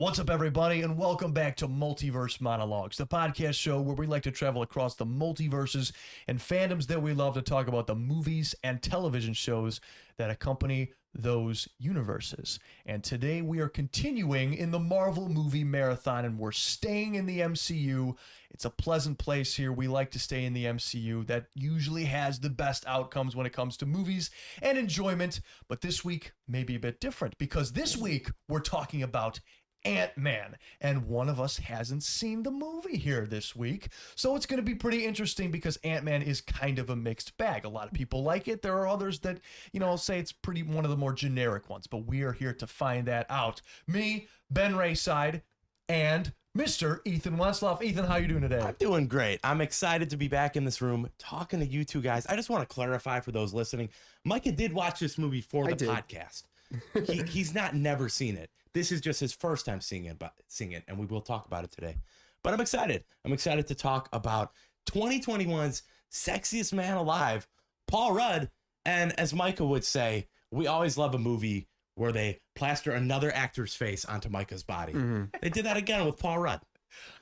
What's up, everybody, and welcome back to Multiverse Monologues, the podcast show where we like to travel across the multiverses and fandoms that we love to talk about the movies and television shows that accompany those universes. And today we are continuing in the Marvel movie marathon, and we're staying in the MCU. It's a pleasant place here. We like to stay in the MCU. That usually has the best outcomes when it comes to movies and enjoyment. But this week may be a bit different, because this week we're talking about Ant-Man, and one of us hasn't seen the movie here this week, so it's going to be pretty interesting because Ant-Man is kind of a mixed bag. A lot of people like it. There are others that, say it's pretty one of the more generic ones, but we are here to find that out. Me, Ben Rayside, and Mr. Ethan Wensloff. Ethan, how you doing today? I'm doing great. I'm excited to be back in this room talking to you two guys. I just want to clarify for those listening, Micah did watch this movie for the podcast. He's not never seen it. This is just his first time seeing it, and we will talk about it today. But I'm excited. I'm excited to talk about 2021's sexiest man alive, Paul Rudd. And as Micah would say, we always love a movie where they plaster another actor's face onto Micah's body. Mm-hmm. They did that again with Paul Rudd.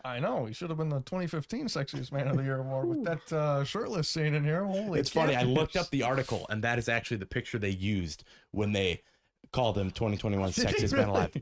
I know. He should have been the 2015 Sexiest Man of the Year award with that shirtless scene in here. Holy It's funny. I looked up the article, and that is actually the picture they used when they called him 2021 Sexiest Man Alive.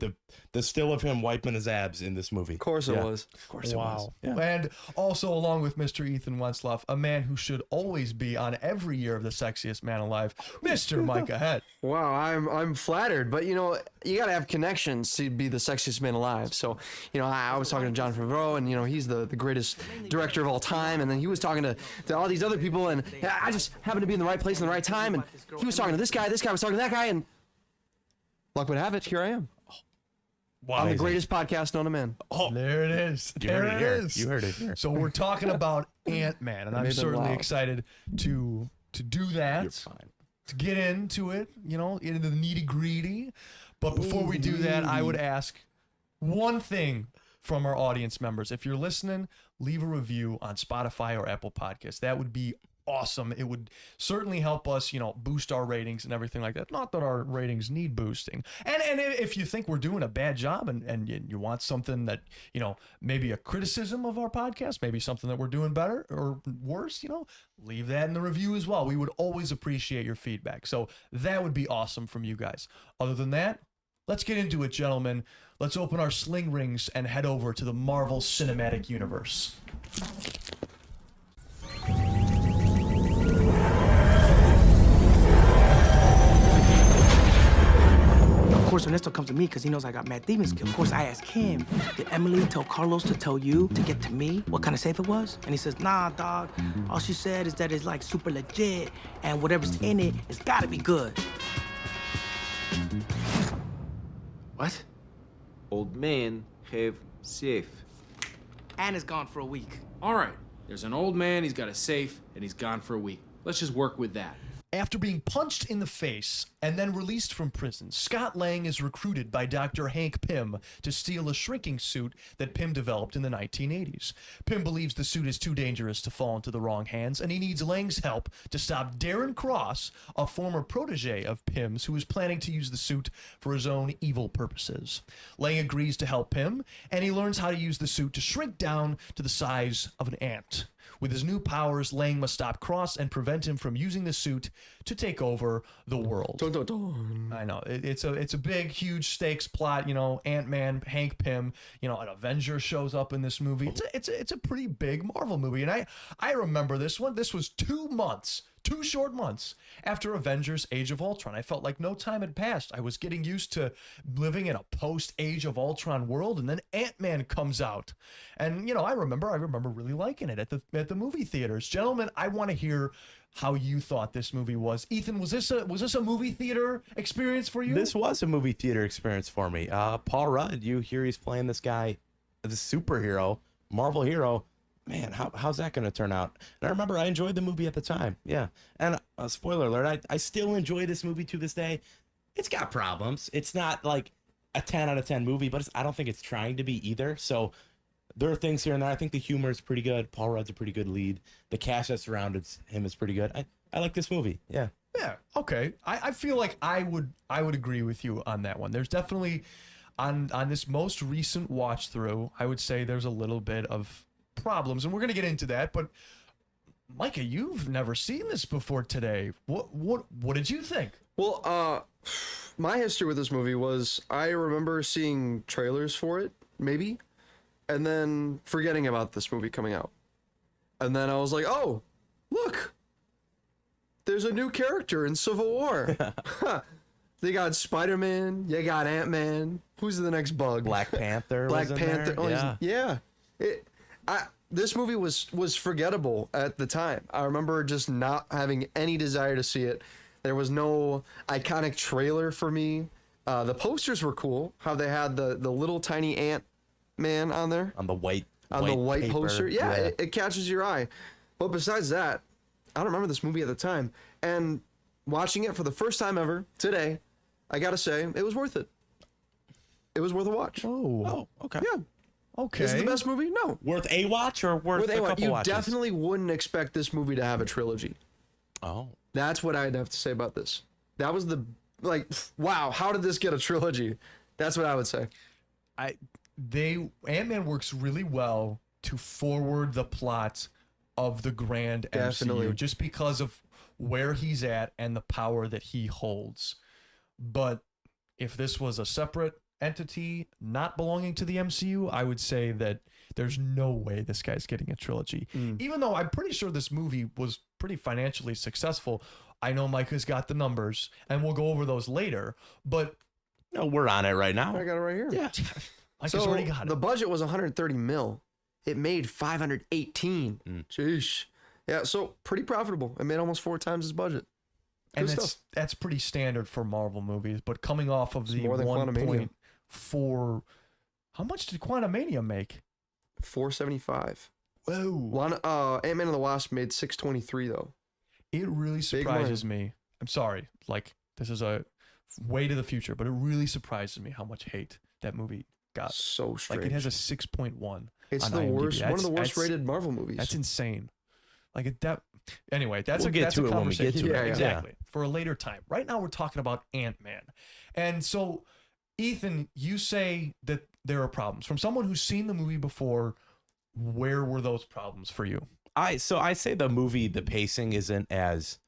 The still of him wiping his abs in this movie. Of course it was. Of course it was. Yeah. And also, along with Mr. Ethan Wensloff, a man who should always be on every year of the Sexiest Man Alive, Mr. Micah Head. Wow, I'm flattered, but you got to have connections to be the sexiest man alive. So, I was talking to John Favreau, and he's the greatest director of all time, and then he was talking to all these other people, and I just happened to be in the right place in the right time, and he was talking to this guy was talking to that guy, and luck would have it, here I am. Wow. I'm the greatest podcast known to man. Oh, there it is. There it is. You heard it here. So we're talking about Ant-Man, and I'm certainly excited to do that. You're fine. To get into it, into the nitty-gritty. But before we do that, I would ask one thing from our audience members. If you're listening, leave a review on Spotify or Apple Podcasts. That would be awesome. It would certainly help us, boost our ratings and everything like that. Not that our ratings need boosting. And if you think we're doing a bad job and you want something that, maybe a criticism of our podcast, maybe something that we're doing better or worse, leave that in the review as well. We would always appreciate your feedback. So that would be awesome from you guys. Other than that, let's get into it, gentlemen. Let's open our sling rings and head over to the Marvel Cinematic Universe. Of course, Ernesto comes to me because he knows I got mad thieving skills. Of course, I ask him, did Emily tell Carlos to tell you to get to me what kind of safe it was? And he says, nah, dog. All she said is that it's like super legit and whatever's in it, it's gotta be good. What? Old man have safe. And it's gone for a week. All right, there's an old man, he's got a safe, and he's gone for a week. Let's just work with that. After being punched in the face and then released from prison, Scott Lang is recruited by Dr. Hank Pym to steal a shrinking suit that Pym developed in the 1980s. Pym believes the suit is too dangerous to fall into the wrong hands, and he needs Lang's help to stop Darren Cross, a former protege of Pym's who is planning to use the suit for his own evil purposes. Lang agrees to help Pym, and he learns how to use the suit to shrink down to the size of an ant. With his new powers, Lang must stop Cross and prevent him from using the suit to take over the world. Dun, dun, dun. I know. It's a big, huge stakes plot. Ant-Man, Hank Pym, an Avenger shows up in this movie. It's a pretty big Marvel movie. And I remember this one. This was 2 short months after Avengers Age of Ultron. I felt like no time had passed. I was getting used to living in a post-Age of Ultron world, and then Ant-Man comes out. And, I remember really liking it at the movie theaters. Gentlemen, I want to hear how you thought this movie was. Ethan, was this a movie theater experience for you? This was a movie theater experience for me. Paul Rudd, you hear he's playing this guy, the superhero, Marvel hero. Man, how's that going to turn out? And I remember I enjoyed the movie at the time. Yeah. And spoiler alert, I still enjoy this movie to this day. It's got problems. It's not like a 10 out of 10 movie, but I don't think it's trying to be either. So there are things here and there. I think the humor is pretty good. Paul Rudd's a pretty good lead. The cast that surrounded him is pretty good. I like this movie. Yeah. Yeah. Okay. I feel like I would agree with you on that one. There's definitely on this most recent watch through, I would say there's a little bit of problems, and we're gonna get into that. But Micah, you've never seen this before today. What did you think? Well, my history with this movie was I remember seeing trailers for it, maybe, and then forgetting about this movie coming out. And then I was like, oh, look, there's a new character in Civil War. They got Spider-Man, you got Ant-Man. Who's the next bug? Black Panther. Black was in Panther. there. Oh, yeah. This movie was forgettable at the time. I remember just not having any desire to see it. There was no iconic trailer for me. The posters were cool. How they had the little tiny Ant-Man on there. On the white White paper. poster. Yeah, it catches your eye. But besides that, I don't remember this movie at the time. And watching it for the first time ever today, I gotta say, it was worth it. It was worth a watch. Oh, okay. Yeah. Okay. Is it the best movie? No. Worth a watch or worth With a a watch, couple you watches? definitely wouldn't expect this movie to have a trilogy. Oh. That's what I'd have to say about this. That was wow, how did this get a trilogy? That's what I would say. Ant-Man works really well to forward the plot of the grand Definitely. MCU just because of where he's at and the power that he holds. But if this was a separate entity not belonging to the MCU, I would say that there's no way this guy's getting a trilogy. Even though I'm pretty sure this movie was pretty financially successful. I know Micah's got the numbers, and we'll go over those later. But No, we're on it right now. I got it right here. Yeah. Micah's already got the it. budget was 130 mil. It made 518. Jeez. Yeah, so pretty profitable. It made almost 4 times its budget. And Good stuff. that's pretty standard for Marvel movies. But coming off of the more than Quantumania. 1.4, how much did Quantumania make? 475. Whoa. Ant-Man and the Wasp made 623 though. It really surprises me. I'm sorry. Like, this is a way to the future, but it really surprises me how much hate that movie got. So strange. Like, it has a 6.1. It's on the IMDb. worst, one of the That's- worst rated Marvel movies. That's insane. Like that. Anyway, that's We'll get that's to a it when we get conversation. to it. Yeah, yeah. Exactly. For a later time. Right now, we're talking about Ant-Man, and so Ethan, you say that there are problems from someone who's seen the movie before. Where were those problems for you? I say the movie, the pacing isn't as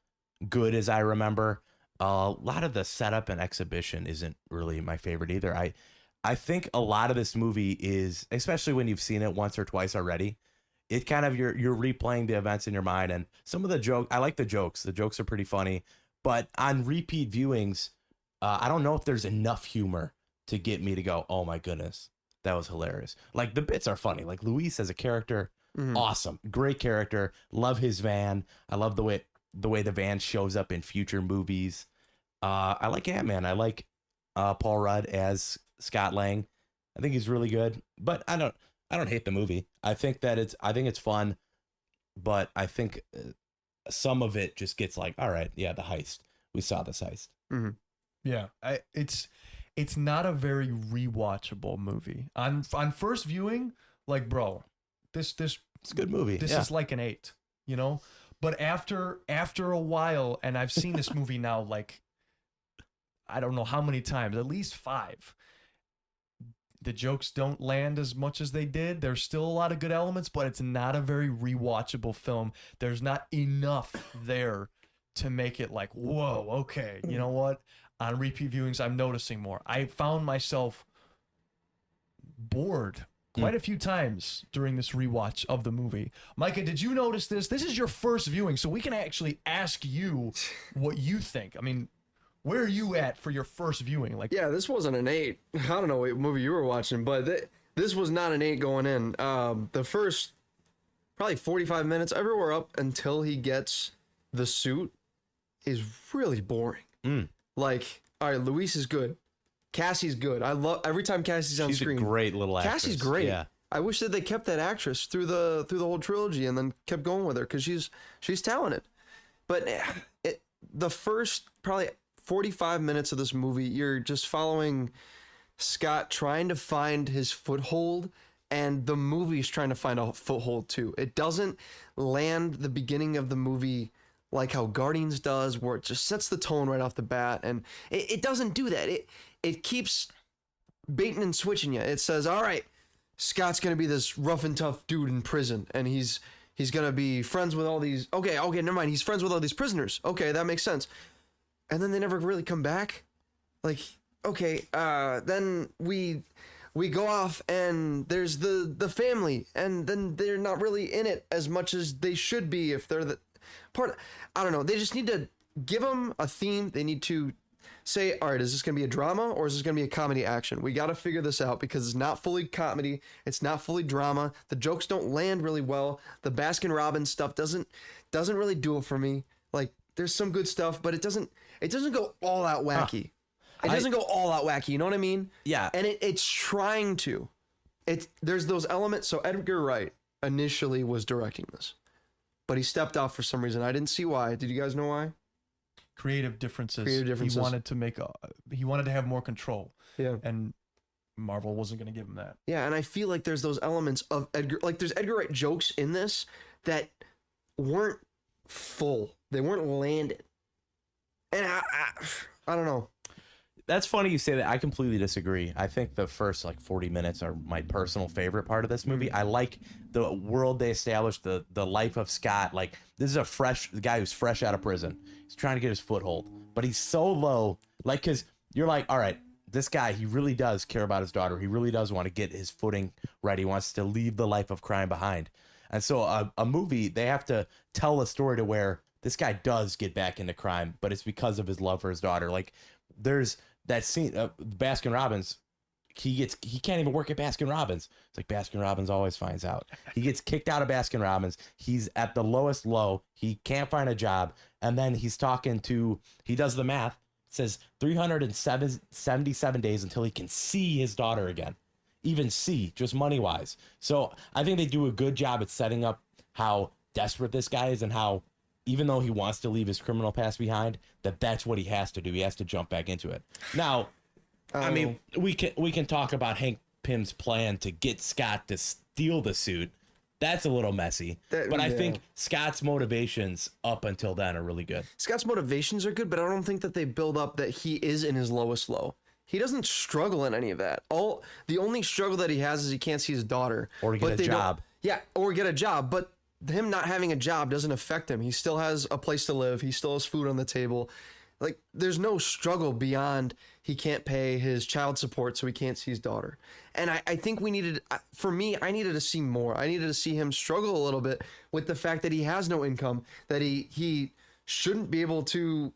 good as I remember. A lot of the setup and exhibition isn't really my favorite either. I think a lot of this movie is, especially when you've seen it once or twice already, it kind of you're replaying the events in your mind, and some of the joke. I like the jokes. The jokes are pretty funny, but on repeat viewings, I don't know if there's enough humor to get me to go, oh my goodness, that was hilarious. Like, the bits are funny. Like, Luis as a character, awesome, great character. Love his van. I love the way the van shows up in future movies. I like Ant-Man. I like Paul Rudd as Scott Lang. I think he's really good, but I don't hate the movie. I think it's fun, but I think some of it just gets like, all right, yeah, the heist. We saw this heist. Yeah, it's not a very rewatchable movie. On first viewing, like, bro, this It's a good movie. this is like an 8, you know? But after a while, and I've seen this movie now, like, I don't know how many times, at least 5. The jokes don't land as much as they did. There's still a lot of good elements, but it's not a very rewatchable film. There's not enough there to make it like, whoa, okay, you know what? On repeat viewings, I'm noticing more. I found myself bored quite a few times during this rewatch of the movie. Micah, did you notice this? This is your first viewing, so we can actually ask you what you think. I mean, where are you at for your first viewing? Like, Yeah, this wasn't an 8. I don't know what movie you were watching, but this was not an 8 going in. The first probably 45 minutes, everywhere up until he gets the suit, is really boring. Like, all right, Luis is good. Cassie's good. I love every time Cassie's on She's screen. a great little actress. Cassie's great. Yeah. I wish that they kept that actress through the whole trilogy and then kept going with her because she's talented. But the first probably 45 minutes of this movie, you're just following Scott trying to find his foothold, and the movie's trying to find a foothold too. It doesn't land the beginning of the movie like how Guardians does, where it just sets the tone right off the bat, and it doesn't do that. It keeps baiting and switching you. It says, all right, Scott's gonna be this rough and tough dude in prison, and he's gonna be friends with all these. Okay, never mind. He's friends with all these prisoners. Okay, that makes sense. And then they never really come back. Like, okay, then we go off and there's the family, and then they're not really in it as much as they should be if they're the part. I don't know. They just need to give them a theme. They need to say, all right, is this going to be a drama or is this going to be a comedy action? We got to figure this out because it's not fully comedy. It's not fully drama. The jokes don't land really well. The Baskin-Robbins stuff doesn't really do it for me. Like, there's some good stuff, but it doesn't go all out wacky. It doesn't go all out wacky. You know what I mean? Yeah. And it's trying to. There's those elements. So Edgar Wright initially was directing this, but he stepped off for some reason. I didn't see why. Did you guys know why? Creative differences. He wanted to have more control. Yeah. And Marvel wasn't going to give him that. Yeah, and I feel like there's those elements of Edgar, like there's Edgar Wright jokes in this that weren't full. They weren't landed. And I don't know. That's funny you say that. I completely disagree. I think the first 40 minutes are my personal favorite part of this movie. I like the world they established, the life of Scott. Like, this is the guy who's fresh out of prison. He's trying to get his foothold, but he's so low. Like, because you're like, all right, this guy, he really does care about his daughter. He really does want to get his footing right. He wants to leave the life of crime behind. And so a movie, they have to tell a story to where this guy does get back into crime, but it's because of his love for his daughter. Like, there's that scene, Baskin-Robbins, he can't even work at Baskin-Robbins. It's like Baskin-Robbins always finds out. He gets kicked out of Baskin-Robbins. He's at the lowest low. He can't find a job. And then he does the math. It says 377 days until he can see his daughter again. Even see, just money-wise. So I think they do a good job at setting up how desperate this guy is and how, even though he wants to leave his criminal past behind, that's what he has to do. He has to jump back into it. Now, I mean, we can talk about Hank Pym's plan to get Scott to steal the suit. That's a little messy. But I think Scott's motivations up until then are really good. Scott's motivations are good, but I don't think that they build up that he is in his lowest low. He doesn't struggle in any of that. The only struggle that he has is he can't see his daughter. Or get a job. Yeah, or get a job. But him not having a job doesn't affect him. He still has a place to live. He still has food on the table. Like, there's no struggle beyond he can't pay his child support, so he can't see his daughter. And I think I needed to see more. I needed to see him struggle a little bit with the fact that he has no income, that he shouldn't be able to,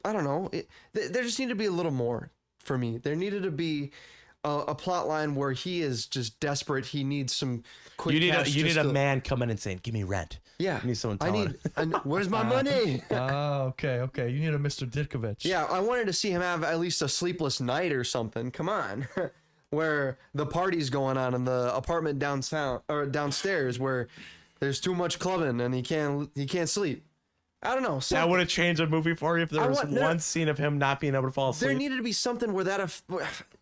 I don't know. There just needed to be a little more for me. There needed to be a plot line where he is just desperate. He needs some quick cash. You need a man coming and saying, give me rent. Yeah. You need someone telling where's my money? Okay. You need a Mr. Ditkovich. Yeah, I wanted to see him have at least a sleepless night or something. Come on. Where the party's going on in the apartment downstairs where there's too much clubbing and he can't sleep. I don't know. That would have changed the movie for you if there was one scene of him not being able to fall asleep. There needed to be something where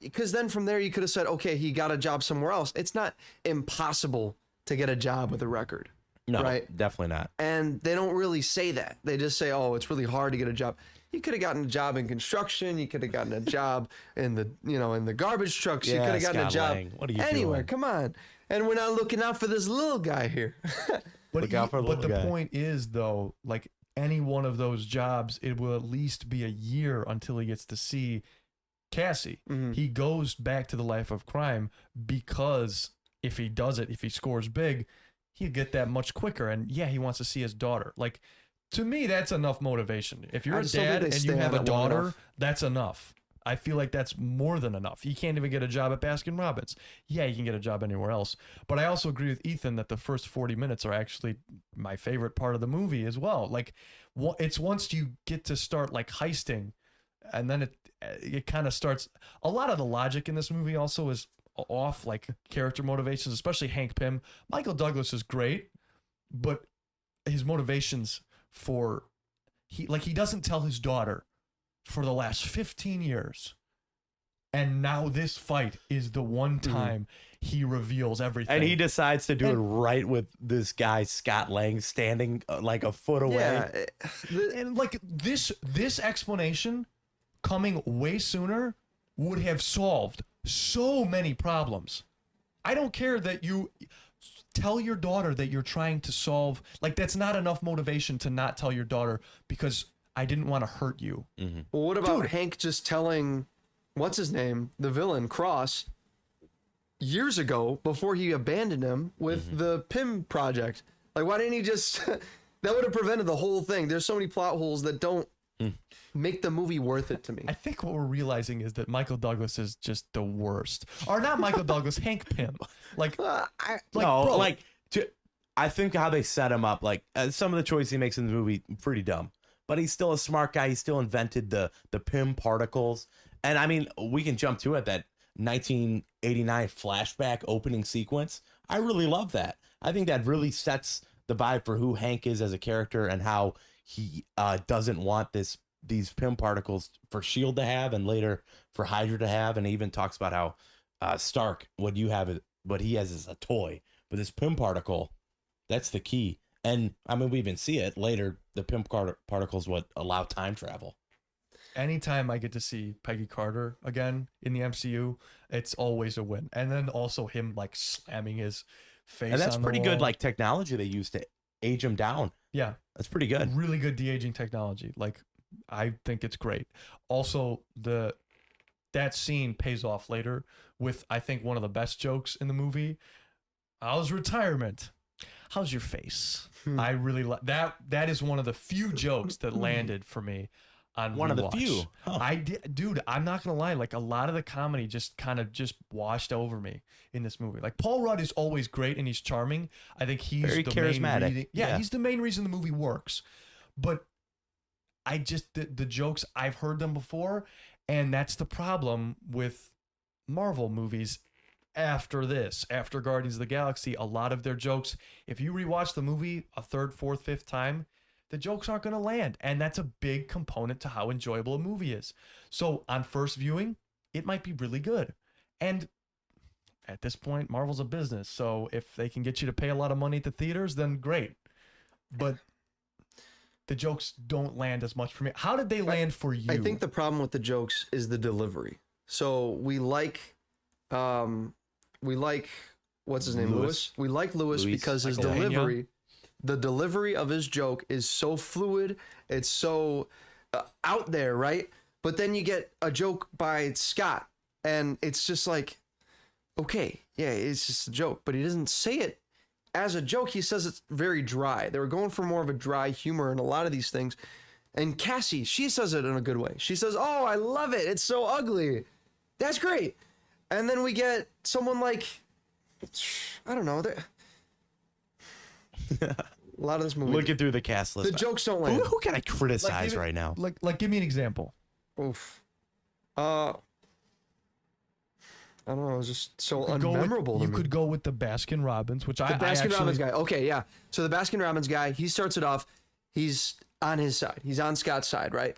because then from there you could have said, okay, he got a job somewhere else. It's not impossible to get a job with a record. No, right? Definitely not. And they don't really say that. They just say, oh, it's really hard to get a job. You could have gotten a job in construction. You could have gotten a job in the garbage trucks. You could have gotten a job anywhere. Doing? Come on. And we're not looking out for this little guy here. But the point is, though, like any one of those jobs, it will at least be a year until he gets to see Cassie. Mm-hmm. He goes back to the life of crime because if he scores big, he'd get that much quicker. And yeah, he wants to see his daughter. Like, to me, that's enough motivation. If you're a dad and you have a daughter, that's enough. I feel like that's more than enough. He can't even get a job at Baskin-Robbins. Yeah, he can get a job anywhere else. But I also agree with Ethan that the first 40 minutes are actually my favorite part of the movie as well. Like, it's once you get to start like heisting, and then it kind of starts. A lot of the logic in this movie also is off, like character motivations, especially Hank Pym. Michael Douglas is great, but his motivations he doesn't tell his daughter for the last 15 years. And now this fight is the one time he reveals everything. And he decides to do it right with this guy, Scott Lang, standing like a foot away. Yeah. And like this explanation coming way sooner would have solved so many problems. I don't care that you tell your daughter that you're trying to solve. Like, that's not enough motivation to not tell your daughter because I didn't want to hurt you. Well, what about Hank just telling, what's his name, the villain, Cross, years ago before he abandoned him with the PIM project? Like, why didn't he just... That would have prevented the whole thing. There's so many plot holes that don't make the movie worth it to me. I think what we're realizing is that Michael Douglas is just the worst. Or not Michael Douglas, Hank Pym. Like, I think how they set him up, like some of the choices he makes in the movie, pretty dumb. But he's still a smart guy. He still invented the PIM particles. And I mean, we can jump to it, that 1989 flashback opening sequence. I really love that. I think that really sets the vibe for who Hank is as a character and how he doesn't want these PIM particles for S.H.I.E.L.D. to have and later for Hydra to have. And he even talks about how Stark, what he has is a toy. But this PIM particle, that's the key. And I mean, we even see it later. The PIM particles what allow time travel. anytime I get to see Peggy Carter again in the MCU, it's always a win. And then also him like slamming his face. And that's on pretty the good, wall. like technology they use to age him down. Yeah. That's pretty good. Really good de-aging technology. Like, I think it's great. Also, that scene pays off later with, I think, one of the best jokes in the movie. How's retirement? How's your face? I really like that. That is one of the few jokes that landed for me on One of the rewatch. few. Huh. Dude, I'm not gonna lie. Like, a lot of the comedy just kind of just washed over me in this movie. Like, Paul Rudd is always great and he's charming. I think he's Very the charismatic. main reason, Yeah. he's the main reason the movie works. But I just the jokes, I've heard them before, and that's the problem with Marvel movies. After Guardians of the Galaxy, a lot of their jokes, if you rewatch the movie a third, fourth, fifth time, the jokes aren't going to land. And that's a big component to how enjoyable a movie is. So on first viewing, it might be really good. And at this point, Marvel's a business. So if they can get you to pay a lot of money at the theaters, then great. But the jokes don't land as much for me. How did they land for you? I think the problem with the jokes is the delivery. So we like what's his name, Lewis. We like Lewis because his delivery, the delivery of his joke is so fluid. It's so out there, right? But then you get a joke by Scott, and it's just like, okay, yeah, it's just a joke, but he doesn't say it as a joke. He says it's very dry. They were going for more of a dry humor in a lot of these things. And Cassie, she says it in a good way. She says, "Oh, I love it. It's so ugly." That's great. And then we get someone like, I don't know. A lot of this movie. Looking through the cast list. The jokes don't land. Who can I criticize right now? Like, give me an example. Oof. I don't know. It was just so You unmemorable to me. could go with the Baskin Robbins, which The Baskin Robbins guy. Okay, yeah. So the Baskin Robbins guy, he starts it off. He's on his side. He's on Scott's side, right?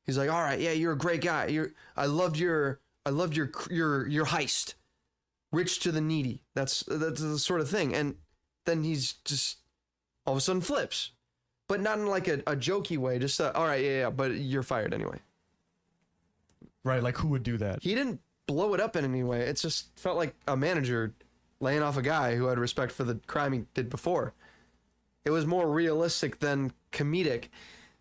He's like, "All right, yeah, you're a great guy. I loved your heist. Rich to the needy. That's the sort of thing." And then he's just all of a sudden flips, but not in like a jokey way. Just all right, yeah, but you're fired anyway. Right, like who would do that? He didn't blow it up in any way. It just felt like a manager laying off a guy who had respect for the crime he did before. It was more realistic than comedic.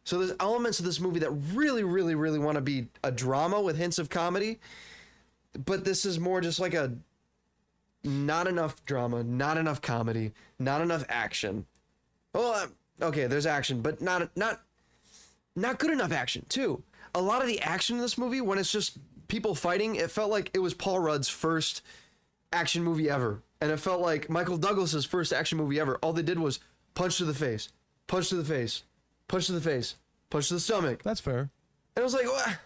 So there's elements of this movie that really, really, really want to be a drama with hints of comedy. But this is more just like a not enough drama, not enough comedy, not enough action. Well, okay, there's action, but not good enough action too. A lot of the action in this movie, when it's just people fighting, it felt like it was Paul Rudd's first action movie ever. And it felt like Michael Douglas's first action movie ever. All they did was punch to the face, punch to the face, punch to the face, punch to the stomach. That's fair. And it was like, what?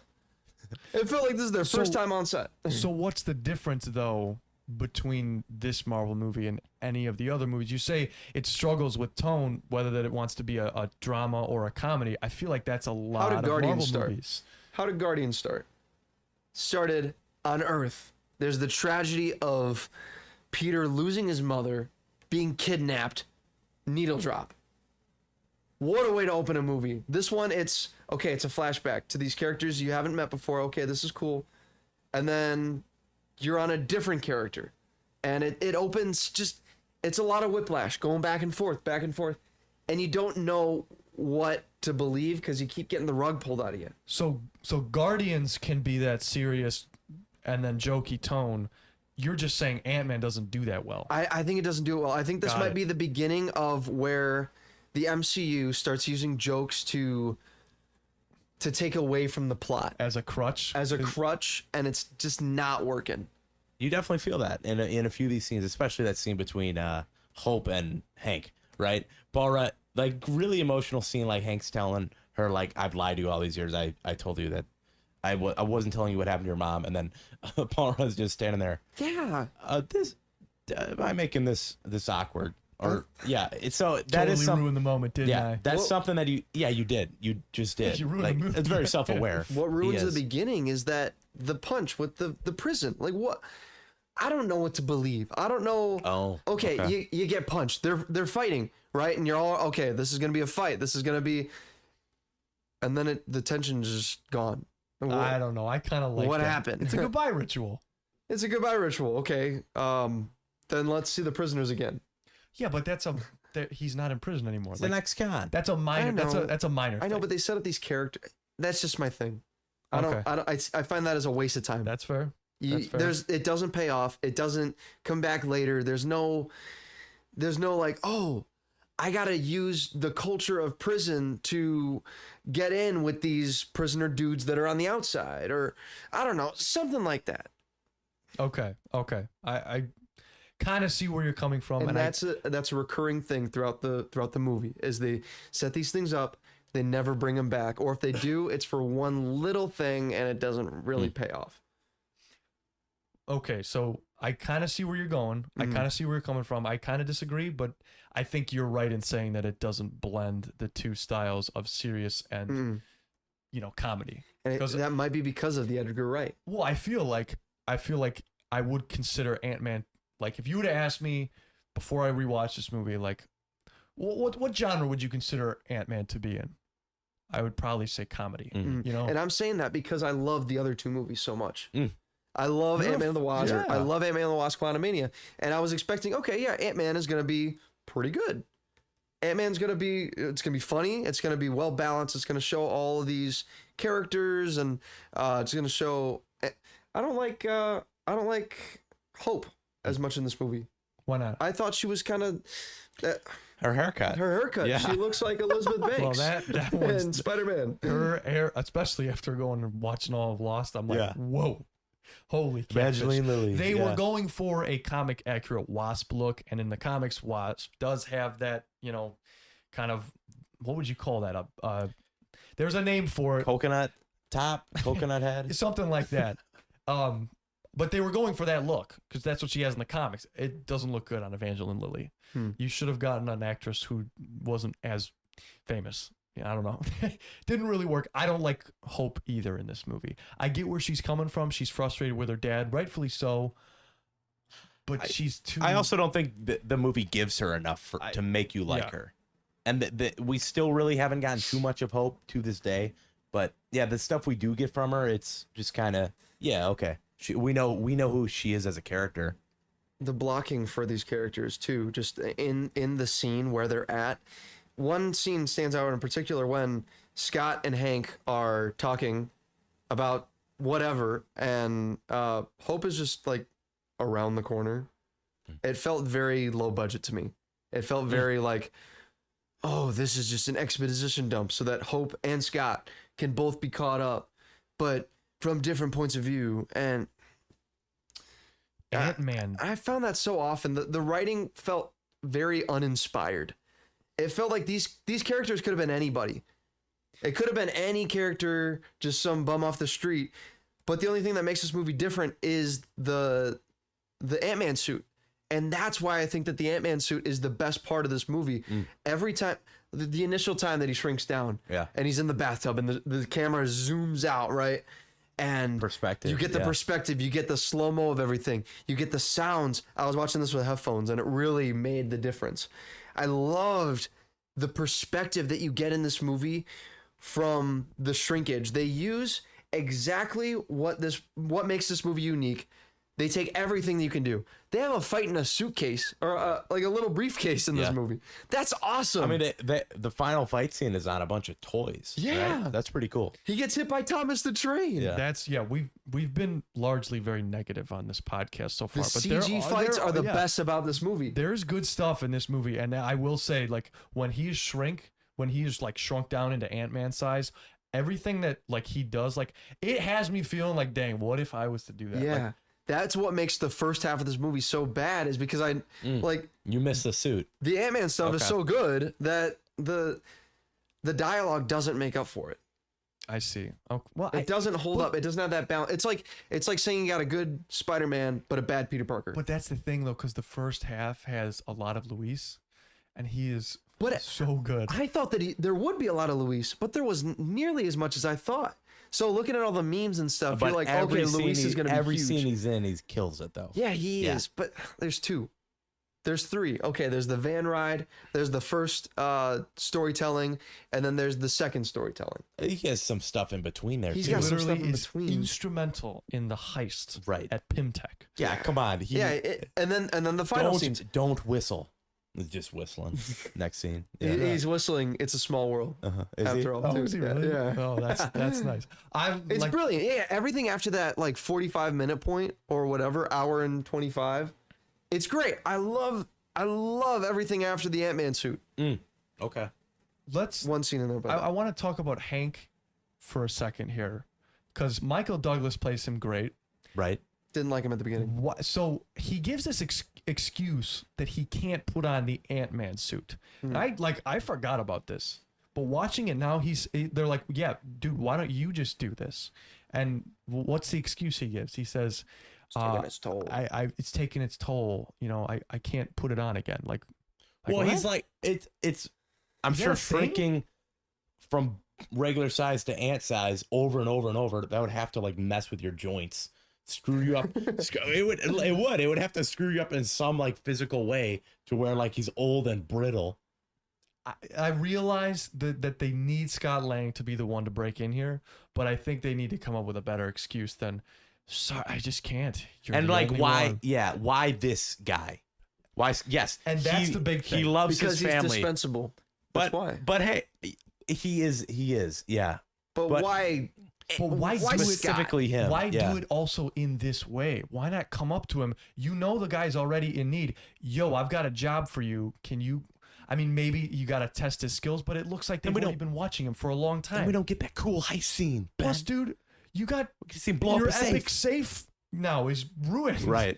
It felt like this is their first time on set. So what's the difference, though, between this Marvel movie and any of the other movies? You say it struggles with tone, whether that it wants to be a drama or a comedy. I feel like that's a lot of Marvel movies. How did Guardians start? Started on Earth. There's the tragedy of Peter losing his mother, being kidnapped, needle drop. What a way to open a movie. This one, it's a flashback to these characters you haven't met before. Okay, this is cool. And then you're on a different character, and it opens just, it's a lot of whiplash going back and forth, and you don't know what to believe because you keep getting the rug pulled out of you. So Guardians can be that serious and then jokey tone. You're just saying Ant-Man doesn't do that well. I think it doesn't do it well. I think this might be the beginning of where the MCU starts using jokes to take away from the plot As a crutch? and it's just not working. You definitely feel that in a few of these scenes, especially that scene between Hope and Hank, right? Paul Rudd, like really emotional scene, like Hank's telling her, like, I've lied to you all these years. I told you that I wasn't telling you what happened to your mom. And then Paul Rudd's just standing there. Yeah. Am I making this awkward? Or yeah, it's so that totally is something. ruined the moment, didn't I? That's something that you did. You just did. You ruined like, the movie. it's very self-aware. What ruins He the is. beginning is that the punch with the prison. Like, what? I don't know what to believe. I don't know. Oh, okay. You get punched. They're fighting, right? And you're all okay. This is gonna be a fight. This is gonna be, and then the tension's just gone. I don't know. I kind of like what that. happened? It's a goodbye ritual. It's a goodbye ritual. Okay. Then let's see the prisoners again. Yeah, but he's not in prison anymore. It's the next con. That's a minor. That's a minor. I know, thing. but they set up these characters. That's just my thing. Okay. I find that as a waste of time. That's fair. That's fair. It doesn't pay off. It doesn't come back later. There's no like, oh, I gotta use the culture of prison to get in with these prisoner dudes that are on the outside, or I don't know, something like that. Okay. I kind of see where you're coming from, And that's a recurring thing throughout the movie is they set these things up, they never bring them back, or if they do, it's for one little thing and it doesn't really pay off. Okay, so I kind of see where you're going. I kind of see where you're coming from. I kind of disagree, but I think you're right in saying that it doesn't blend the two styles of serious and comedy. And that might be because of the Edgar Wright. Well, I feel like I would consider Ant-Man, like if you would have asked me before I rewatched this movie, like what genre would you consider Ant-Man to be in? I would probably say comedy. And I'm saying that because I love the other two movies so much. I love Ant-Man and the Wasp. Yeah. I love Ant-Man and the Wasp: Quantumania. And I was expecting, okay, yeah, Ant-Man is going to be pretty good. Ant-Man's going to be, it's going to be funny. It's going to be well balanced. It's going to show all of these characters, and it's going to show. I don't like Hope as much in this movie. Why not? I thought she was kind of. Her haircut. Her haircut. Yeah. She looks like Elizabeth Banks. Well, that one's and Spider-Man. her hair, especially after going and watching all of Lost. I'm like, whoa. Holy catfish. Evangeline Lilly. They were going for a comic accurate Wasp look, and in the comics, Wasp does have that, kind of, what would you call that? There's a name for it. Coconut top, coconut head. Something like that. But they were going for that look because that's what she has in the comics. It doesn't look good on Evangeline Lilly. You should have gotten an actress who wasn't as famous. I don't know. Didn't really work. I don't like Hope either in this movie. I get where she's coming from. She's frustrated with her dad, rightfully so. But she's too. I also don't think the movie gives her enough to make you like her. And we still really haven't gotten too much of Hope to this day. But yeah, the stuff we do get from her, it's just kind of, okay. We know who she is as a character. The blocking for these characters too, just in the scene where they're at. One scene stands out in particular when Scott and Hank are talking about whatever, and Hope is just like around the corner. It felt very low budget to me. It felt very like, oh, this is just an exposition dump so that Hope and Scott can both be caught up, but from different points of view. And Ant-Man. I found that so often. The writing felt very uninspired. It felt like these characters could have been anybody. It could have been any character, just some bum off the street. But the only thing that makes this movie different is the Ant-Man suit. And that's why I think that the Ant-Man suit is the best part of this movie. Every time, the initial time that he shrinks down, and he's in the bathtub, and the camera zooms out, right? And perspective. You get the perspective, you get the slow-mo of everything, you get the sounds. I was watching this with headphones, and it really made the difference. I loved the perspective that you get in this movie from the shrinkage. They use exactly what makes this movie unique. They take everything that you can do. They have a fight in a suitcase or like a little briefcase in this movie. That's awesome. I mean, the final fight scene is on a bunch of toys. Yeah. Right? That's pretty cool. he gets hit by Thomas the Train. Yeah. We've been largely very negative on this podcast so The far. But CG fights are the best about this movie. There's good stuff in this movie, and I will say, like when he is like shrunk down into Ant-Man size, everything that like he does, like it has me feeling like, dang, what if I was to do that? Yeah. Like, That's what makes the first half of this movie so bad is because You missed the suit. the Ant-Man stuff is Okay. so good that the dialogue doesn't make up for it. I see. Oh, well, It doesn't hold up. It doesn't have that balance. It's like saying you got a good Spider-Man but a bad Peter Parker. But that's the thing though, because the first half has a lot of Luis, and he is But so good. I thought that there would be a lot of Luis, but there was nearly as much as I thought. So looking at all the memes and stuff, you're like, okay, Luis is going to be every huge. scene he's in, he kills it though. Yeah, he is. But there's two. There's three. Okay, there's the van ride, there's the first storytelling, and then there's the second storytelling. He has some stuff in between there He's too. got some Literally stuff in is between. instrumental in the heist Right. at Pimtech. Yeah, come on. And then the final scene. Don't whistle. He's just whistling. Next scene. He's whistling. It's a small world. Is he? After all, Oh, too. is he really? Yeah. Oh, that's nice. It's like, brilliant. Yeah, everything after that, like 45-minute point or whatever, hour and 25, it's great. I love everything after the Ant-Man suit. Okay. Let's. One scene in there, but I want to talk about Hank for a second here, because Michael Douglas plays him great. Right. didn't like him at the beginning. So he gives this excuse that he can't put on the Ant-Man suit. And I forgot about this, but watching it now, they're like, yeah, dude, why don't you just do this? And what's the excuse he gives? He says, It's taking its toll. it's taking its toll. You know, I can't put it on again. Like Well, what? he's like it's. I'm Is that sure a thing? shrinking from regular size to ant size over and over and over. That would have to like mess with your joints, screw you up. It would have to screw you up in some like physical way to where like he's old and brittle. I realize that they need Scott Lang to be the one to break in here, but I think they need to come up with a better excuse than, sorry, I just can't. You're And the like only why? one." Yeah, why this guy? Why? Yes, And that's the big He thing. loves because his he's family, dispensable. That's but why. But hey, he is. Yeah, But why? But why do it specifically him? Why yeah. do it also in this way? Why not come up to him? You know the guy's already in need. Yo, I've got a job for you. Can you? I mean, maybe you got to test his skills, but it looks like they've already been watching him for a long time. And we don't get that cool heist scene. Plus, dude, you got We can see him blow your up a epic safe now is ruined. Right.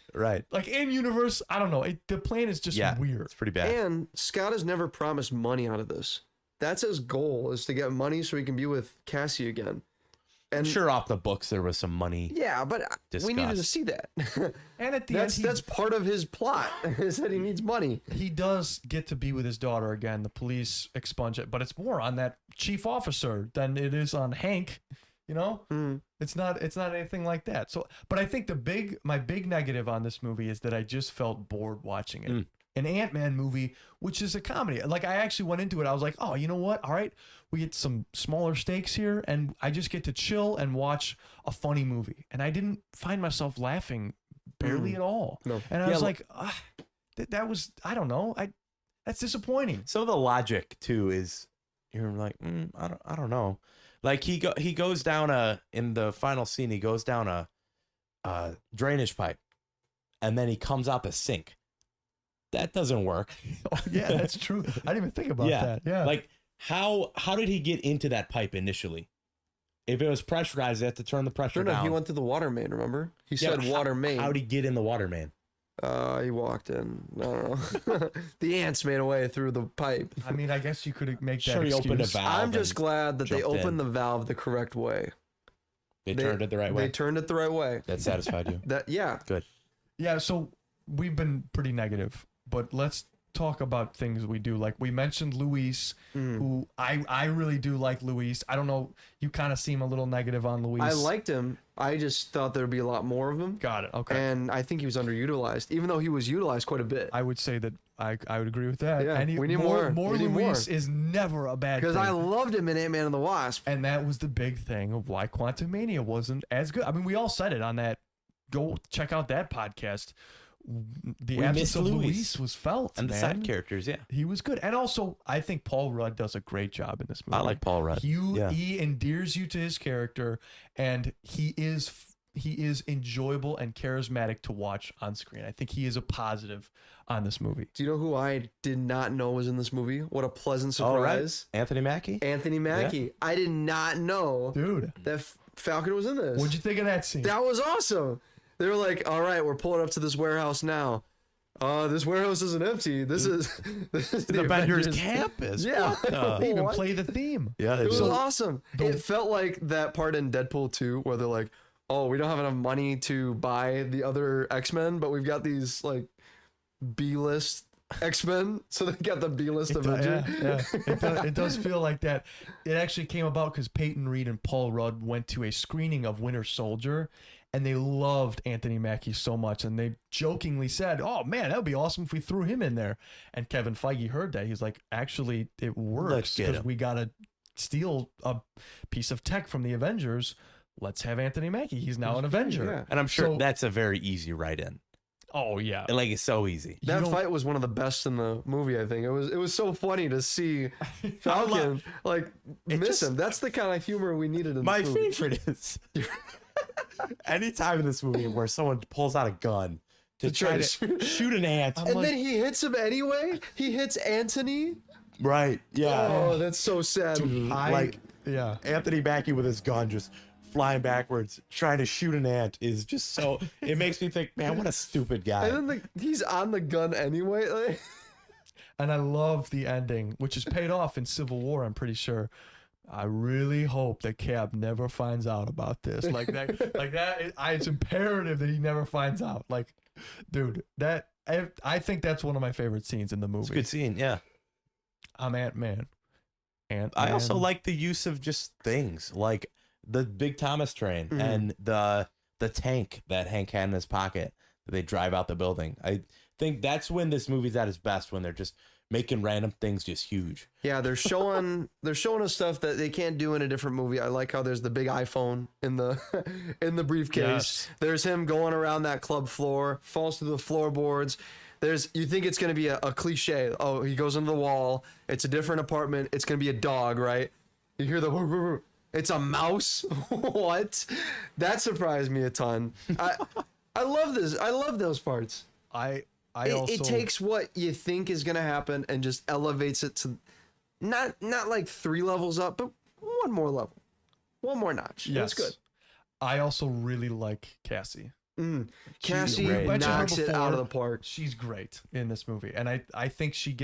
Like in universe, I don't know. The plan is just weird. It's pretty bad. And Scott has never promised money out of this. That's his goal, is to get money so he can be with Cassie again. And Sure, off the books there was some money. yeah, but we needed to Discussed. see that. And at the that's end, that's part of his plot is that he needs money. he does get to be with his daughter again. The police expunge it, but it's more on that chief officer than it is on Hank. You know, it's not anything like that. So, but I think my big negative on this movie is that I just felt bored watching it. An Ant-Man movie, which is a comedy. Like I actually went into it, I was like, oh, you know what? All right, we get some smaller stakes here, and I just get to chill and watch a funny movie. And I didn't find myself laughing barely at all. No. And I was like, that was, I don't know, that's disappointing. Some of the logic too is you're like, I don't know. Like he goes down in the final scene, he goes down a drainage pipe, and then he comes out the sink. That doesn't work. Oh, yeah, that's true. I didn't even think about that. Yeah. Like how did he get into that pipe initially? If it was pressurized, they have to turn the pressure No, down. he went through the water main, remember? He Yeah, said but water main. How'd he get in the water main? He walked in. I don't know. The ants made a way through the pipe. I mean, I guess you could make that Sure, he excuse. opened a valve. I'm just and glad that they jumped in. opened the valve the correct way. They turned it the right way. They turned it the right way. That satisfied you. Yeah. Good. Yeah, so we've been pretty negative, but let's talk about things we do. Like we mentioned Luis, who I really do like Luis. I don't know, you kind of seem a little negative on Luis. I liked him. I just thought there'd be a lot more of him. Got it. Okay. And I think he was underutilized, even though he was utilized quite a bit. I would say that I would agree with that. Yeah, And we need more. More We need Luis more. is never a bad thing. Because I loved him in Ant-Man and the Wasp. And that was the big thing of why Quantumania wasn't as good. I mean, we all said it on that go check out that podcast. The We absence missed of Luis. Luis was felt, And the man. side characters, yeah. He was good, and also I think Paul Rudd does a great job in this movie. I like Paul Rudd. He endears you to his character, and he is enjoyable and charismatic to watch on screen. I think he is a positive on this movie. Do you know who I did not know was in this movie? What a pleasant All right. surprise. Anthony Mackie? Anthony Mackie. I did not know Dude, that Falcon was in this. what'd you think of that scene? That was awesome. They were like, all right, we're pulling up to this warehouse now. This warehouse isn't empty. This is The Avengers campus. Yeah. What the- They even What? play the theme. Yeah, they It was do. awesome. It felt like that part in Deadpool 2 where they're like, oh, we don't have enough money to buy the other X-Men, but we've got these like B-list X-Men. So they got the B-list Avengers. Yeah. It does feel like that. It actually came about because Peyton Reed and Paul Rudd went to a screening of Winter Soldier, and they loved Anthony Mackie so much, and they jokingly said, "Oh man, that would be awesome if we threw him in there." And Kevin Feige heard that. He's like, "Actually, it works Let's get because him." we gotta steal a piece of tech from the Avengers. Let's have Anthony Mackie. He's now an Avenger." Yeah. And I'm sure So- that's a very easy write-in. Oh yeah. Like, it's so easy. That don't- fight was one of the best in the movie, I think. It was so funny to see Falcon like miss him. That's the kind of humor we needed in My the movie. favorite is anytime in this movie where someone pulls out a gun to try to shoot an ant. And then he hits him anyway. He hits Anthony. Right. Yeah. Oh, that's so sad. Like Yeah. Anthony Mackie with his gun just flying backwards, trying to shoot an ant is just so. It makes me think, man, what a stupid guy. And then he's on the gun anyway. Like, And I love the ending, which is paid off in Civil War, I'm pretty sure. I really hope that Cap never finds out about this. It's imperative that he never finds out. Like, dude, I think that's one of my favorite scenes in the movie. It's a good scene. Yeah. I'm Ant-Man. I also like the use of just things like the big Thomas train and the tank that Hank had in his pocket that they drive out the building. I think that's when this movie's at its best, when they're just making random things just huge. yeah, they're showing us stuff that they can't do in a different movie. I like how there's the big iPhone in the in the briefcase. Yes. There's him going around that club floor, falls through the floorboards. You think it's gonna be a cliche. Oh, he goes into the wall. It's a different apartment. It's gonna be a dog, right? You hear the it's a mouse. What? That surprised me a ton. I love this. I love those parts. It takes what you think is gonna happen and just elevates it to not like 3 levels up, but one more level, one more notch. Yes. It's good. I also really like Cassie. Cassie great. knocks it out of the before. park. She's great in this movie, and I think she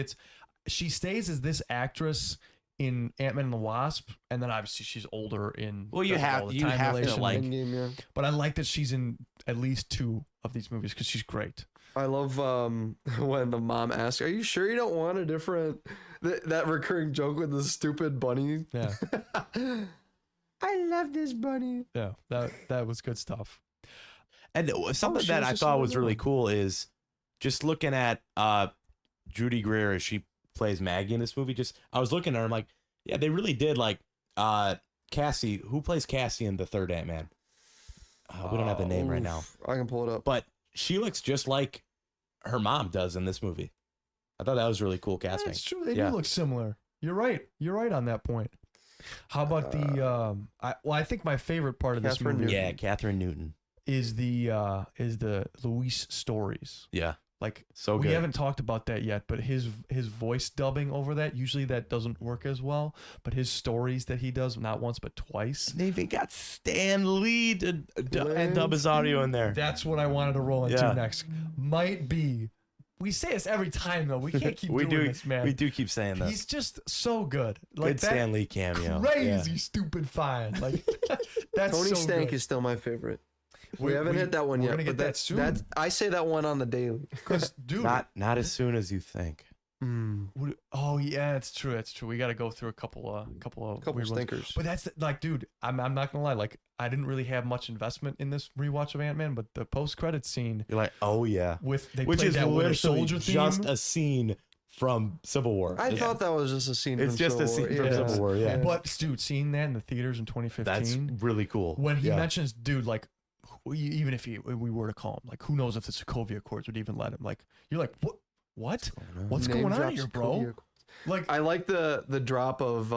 stays as this actress in Ant-Man and the Wasp, and then obviously she's older in. Well, you because of have- all the you time have to, relation. like- Endgame, yeah. But I like that she's in at least 2 of these movies because she's great. I love when the mom asks, "Are you sure you don't want a different?" That recurring joke with the stupid bunny. Yeah, I love this bunny. yeah, that was good stuff. And something she that was I just thought in was the really middle. cool is just looking at Judy Greer as she plays Maggie in this movie. I was looking at her, I'm like, yeah, they really did like Cassie, who plays Cassie in the third Ant-Man. We don't have the name right now, I can pull it up. but she looks just like her mom does in this movie. I thought that was really cool casting. That's true. They Yeah. do look similar. You're right. You're right on that point. How about the? I think my favorite part of this Catherine movie Newton. Yeah, Catherine Newton. is the Luis stories. Yeah, Like so we good. haven't talked about that yet, but his voice dubbing over that, usually that doesn't work as well. But his stories that he does not once but twice. They even got Stan Lee to and dub his audio in there. That's what I wanted to roll into Yeah. next. Might be. We say this every time though. We can't keep we doing do. this, man. We do keep saying this. He's just so good. Like Good Stan Lee cameo. Crazy Yeah. stupid find. Like that's Tony so Stank good. is still my favorite. We haven't hit that one we're yet. gonna get but that that's, soon. that's I say that one on the daily. Because dude, Not as soon as you think. oh yeah, it's true. It's true. We got to go through a couple of weird ones. stinkers. But that's like, dude, I'm not gonna lie. Like, I didn't really have much investment in this rewatch of Ant-Man, but the post-credit scene You're like, oh yeah, with they which played is that Winter literally Soldier theme. just a scene from Civil War. I thought that was just a scene. It's from just a Civil War. scene from Yeah. Civil War. Yeah, But dude, seeing that in the theaters in that's 2015, really cool. when he Yeah. mentions, dude, like even if we were to call him, like, who knows if the Sokovia Accords would even let him? Like, you're like, what? What's Name going on drop here, Sokovia bro? Accords. Like, I like the drop of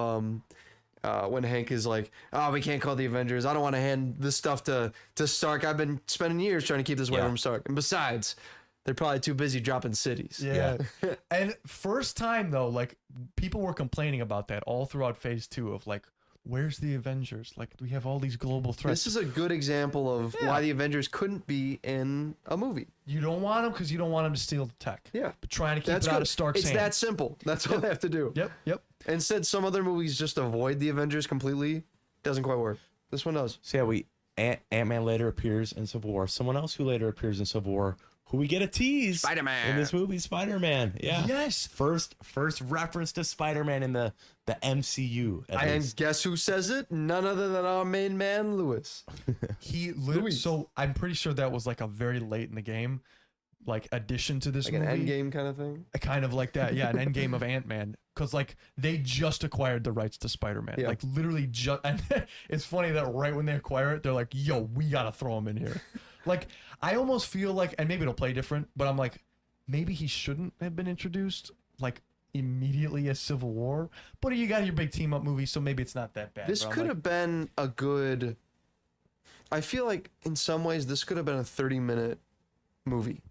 when Hank is like, oh, we can't call the Avengers. I don't want to hand this stuff to Stark. I've been spending years trying to keep this away from Stark. And besides, they're probably too busy dropping cities. yeah. And first time though, like, people were complaining about that all throughout phase 2 of like, where's the Avengers? Like, we have all these global threats. This is a good example of why the Avengers couldn't be in a movie. You don't want them because you don't want them to steal the tech. Yeah. But trying to keep That's it out good. of Stark's It's hand. that simple. That's all they have to do. Yep. Instead, some other movies just avoid the Avengers completely. Doesn't quite work. This one does. So yeah, Ant-Man later appears in Civil War. Someone else who later appears in Civil War, who we get a tease Spider-Man. in this movie, Spider-Man. Yeah. Yes. First reference to Spider-Man in the MCU. At And least. guess who says it? None other than our main man, Lewis. He literally. Luis. So I'm pretty sure that was like a very late in the game, like, addition to this Like movie. an end game kind of thing. Kind of like that, yeah, an end game of Ant-Man, because like they just acquired the rights to Spider-Man, Yeah. like literally just. And it's funny that right when they acquire it, they're like, "Yo, we gotta throw him in here." Like, I almost feel like, and maybe it'll play different, but I'm like, maybe he shouldn't have been introduced like immediately as Civil War. But you got your big team up movie, so maybe it's not that bad. This But I'm could like, have been a good. I feel like in some ways this could have been a 30-minute movie.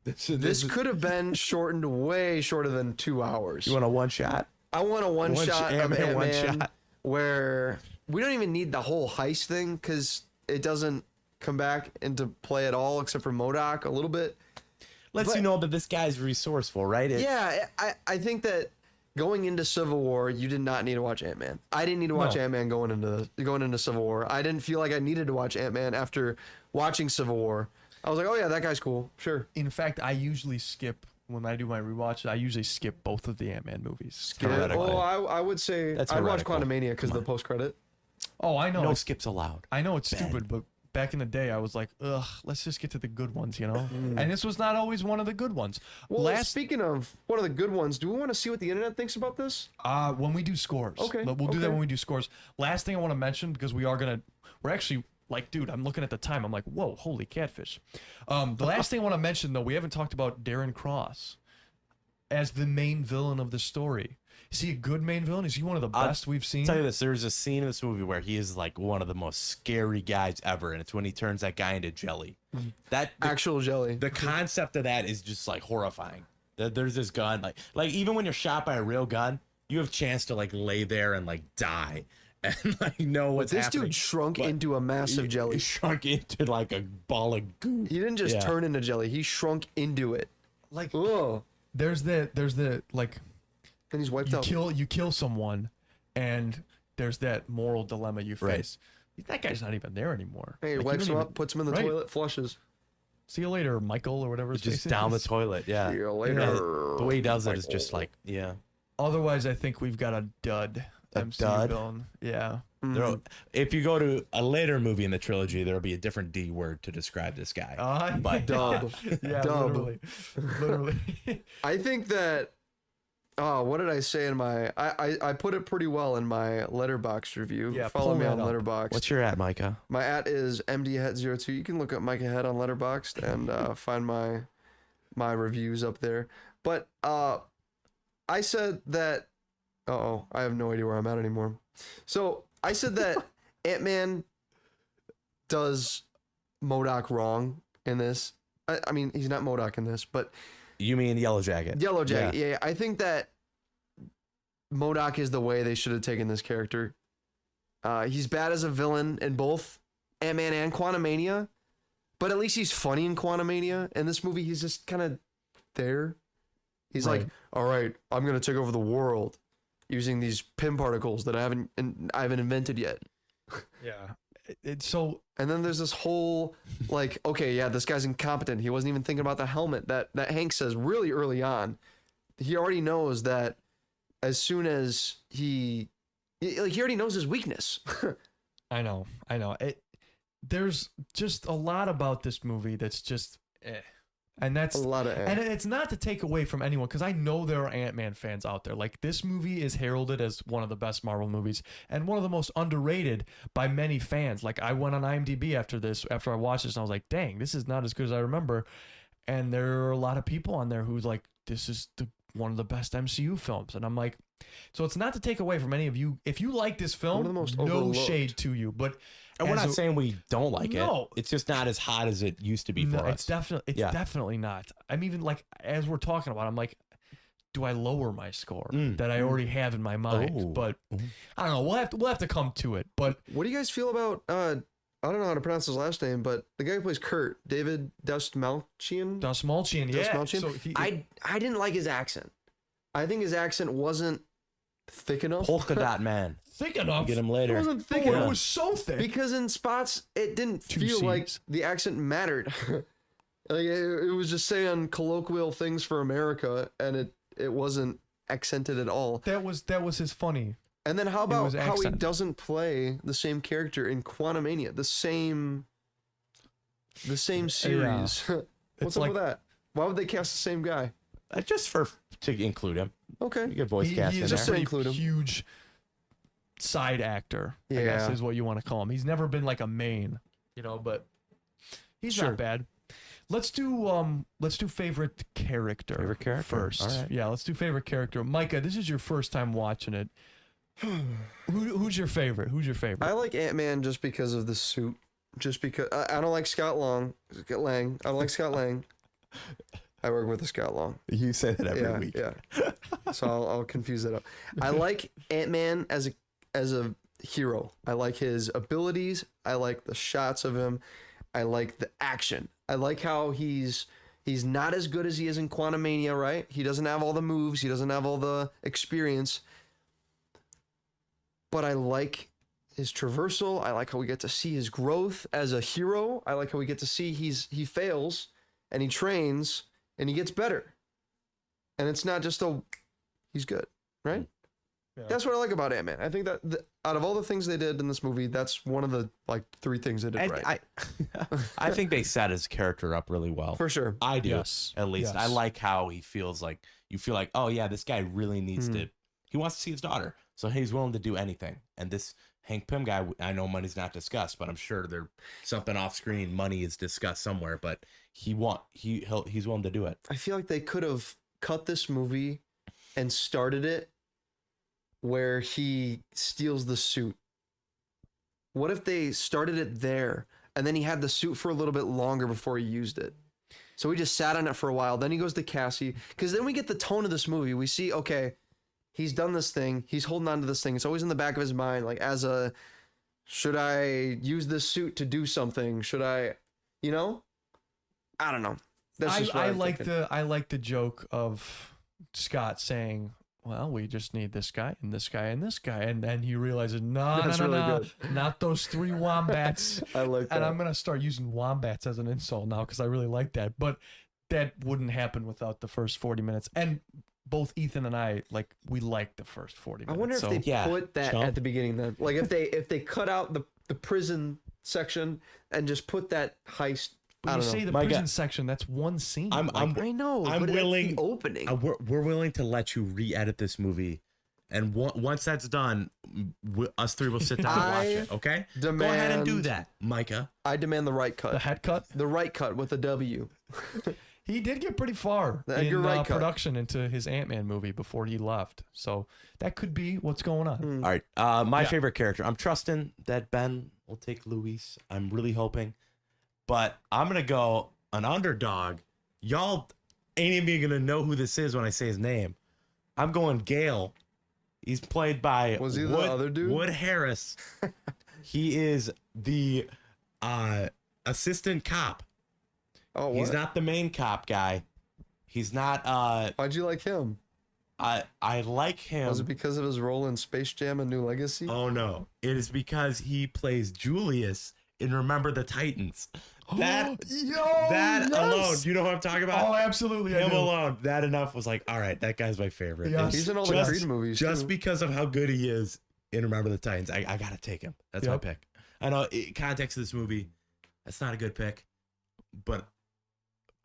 This could have been shortened way shorter than 2 hours. You want a one shot? I want a one shot of Ant-Man, one Ant-Man shot. where we don't even need the whole heist thing because it doesn't come back into play at all except for MODOK a little bit. Lets you know that this guy's resourceful, right? Yeah, I think that going into Civil War, you did not need to watch Ant-Man. I didn't need to watch Ant-Man going into Civil War. I didn't feel like I needed to watch Ant-Man after watching Civil War. I was like, oh yeah, that guy's cool. Sure. In fact, I usually skip when I do my rewatch. I usually skip both of the Ant-Man movies. Yeah, Heretical. well, I would say That's I'd watch heretical. Quantumania because of the post-credit. Oh, I know. No skips allowed. I know it's stupid, but back in the day, I was like, ugh, let's just get to the good ones, you know? Mm. And this was not always one of the good ones. Well, speaking of one of the good ones, do we want to see what the internet thinks about this? When we do scores. Okay, We'll do that okay. when we do scores. Last thing I want to mention, because we're actually, like, dude, I'm looking at the time. I'm like, whoa, holy catfish. The last thing I want to mention, though, we haven't talked about Darren Cross as the main villain of the story. Is he a good main villain? Is he one of the best we've seen? Tell you this, there's a scene in this movie where he is like one of the most scary guys ever, and it's when he turns that guy into jelly. Actual jelly. The concept of that is just like horrifying. There's this gun, like even when you're shot by a real gun, you have a chance to like lay there and like die and like know what's This happening. dude shrunk into a massive He jelly. shrunk into like a ball of goo. He didn't just Yeah. turn into jelly. He shrunk into it. Like, Ugh. there's the like, And he's wiped out. you kill someone, and there's that moral dilemma you Right. face. That guy's not even there anymore. Hey, he Like, you wipes don't him even- up, puts him in the Right. toilet, flushes. See you later, Michael, or whatever. his Just face down the is. toilet. Yeah. See you later. Yeah, the way he does it is just like, yeah. Otherwise, I think we've got a dud. A MCU dud? villain. Yeah. There- If you go to a later movie in the trilogy, there'll be a different D word to describe this guy. But Dub. yeah, Dub. literally. I think that. Oh, what did I say in my? I put it pretty well in my Letterboxd review. Yeah, Follow pull me that on up. Letterboxd. What's your at, Micah? My at is mdhet02. You can look up Micah Head on Letterboxd and find my reviews up there. But I said that. I have no idea where I'm at anymore. So I said that Ant-Man does MODOK wrong in this. I mean, he's not MODOK in this, but You mean Yellow Jacket? Yellow Jacket. Yeah, I think that MODOK is the way they should have taken this character. He's bad as a villain in both Ant-Man and Quantumania, but at least he's funny in Quantumania. In this movie, he's just kind of there. He's Right. like, all right, I'm going to take over the world using these PIM particles that I haven't invented yet. Yeah. It's so. And then there's this whole, like, okay, yeah, this guy's incompetent. He wasn't even thinking about the helmet that Hank says really early on. He already knows that as soon as he already knows his weakness. I know. There's just a lot about this movie that's just. And that's A lot of and it's not to take away from anyone, because I know there are Ant-Man fans out there. Like, this movie is heralded as one of the best Marvel movies and one of the most underrated by many fans. Like, I went on IMDb after I watched this, and I was like, dang, this is not as good as I remember. And there are a lot of people on there who's like, this is one of the best MCU films. And I'm like, so it's not to take away from any of you. If you like this film, One of the most no overlooked. shade to you. But And we're as not a- saying we don't like No. it. It's just not as hot as it used to be for no, us. it's definitely not. I'm even like, as we're talking about, I'm like, do I lower my score that I already have in my mind? Oh. But I don't know. We'll have to come to it. But What do you guys feel about? I don't know how to pronounce his last name, but the guy who plays Kurt, David Dastmalchian. Dastmalchian, yeah. Dastmalchian? So he, I didn't like his accent. I think his accent wasn't thick enough. Polka Dot Man. thick enough. Get him It later. wasn't thick Oh, enough. it was so thick. Because in spots it didn't Two feel like Cs. the accent mattered. Like it was just saying colloquial things for America, and it wasn't accented at all. that was his funny. And then how about was how he accent. doesn't play the same character in Quantumania, the same series? What's It's up like- with that? Why would they cast the same guy? Just to include him. Okay. You get voice cast He in is there. a Just pretty include him. huge side actor, I guess Yeah. is what you want to call him. He's never been like a main, but he's Sure. not bad. Let's do favorite character. Favorite character. first. All right. Yeah, let's do favorite character. Micah, this is your first time watching it. Who's your favorite? Who's your favorite? I like Ant-Man just because of the suit. Just because I don't like Scott Lang. I don't like Scott Lang. I work with a Scott Lang. You say that every week. Yeah. So I'll confuse that up. I like Ant-Man as a hero. I like his abilities. I like the shots of him. I like the action. I like how he's not as good as he is in Quantumania, right? He doesn't have all the moves. He doesn't have all the experience. But I like his traversal. I like how we get to see his growth as a hero. I like how we get to see he fails and he trains and he gets better. And it's not just he's good, right? Yeah. That's what I like about Ant-Man. I think that out of all the things they did in this movie, that's one of the three things they did And right. I think they set his character up really well. For sure. I do. Yes. At least. I Yes. like how he feels like you feel like, oh yeah, this guy really needs to he wants to see his daughter. So he's willing to do anything. And this Hank Pym guy, I know money's not discussed, but I'm sure there's something off screen. Money is discussed somewhere, but he's willing to do it. I feel like they could have cut this movie and started it where he steals the suit. What if they started it there and then he had the suit for a little bit longer before he used it? So he just sat on it for a while. Then he goes to Cassie. Because then we get the tone of this movie. We see, okay, he's done this thing. He's holding on to this thing. It's always in the back of his mind, like should I use this suit to do something? Should I, I don't know. That's just what I I'm like thinking. I like the joke of Scott saying, well, we just need this guy and this guy and this guy. And then he realizes, no, That's really good. not those three wombats. I like that. And I'm going to start using wombats as an insult now because I really like that. But that wouldn't happen without the first 40 minutes. And both Ethan and I, we like the first 40 minutes. I wonder if they Yeah, put that Sean? at the beginning then. Like if they cut out the prison section and just put that heist. When I you don't say know. the My prison God. section, that's one scene. I'm I know. I'm but that's willing- the opening. we're willing to let you re-edit this movie, and once that's done, us three will sit down and watch it. Okay? Go ahead and do demand- that, Micah. I demand the right cut. the head cut. The right cut with a W. He did get pretty far The in Edgar Wright cut. production into his Ant-Man movie before he left. So that could be what's going on. All right, my Yeah. favorite character. I'm trusting that Ben will take Luis. I'm really hoping, but I'm gonna go an underdog. Y'all ain't even gonna know who this is when I say his name. I'm going Gale. He's played by Was he the other dude? Wood Harris. He is the assistant cop. Oh, He's what? not the main cop guy. He's not. Why'd you like him? I like him. Was it because of his role in Space Jam: A New Legacy? Oh no! It is because he plays Julius in Remember the Titans. That yes! alone, you know what I'm talking about? Oh, absolutely. I Him do. alone, that enough was like, all right, that guy's my favorite. Yes. And He's in all the just- Creed movies. Just too. because of how good he is in Remember the Titans, I gotta take him. That's my Yep. pick. I know context of this movie, that's not a good pick, but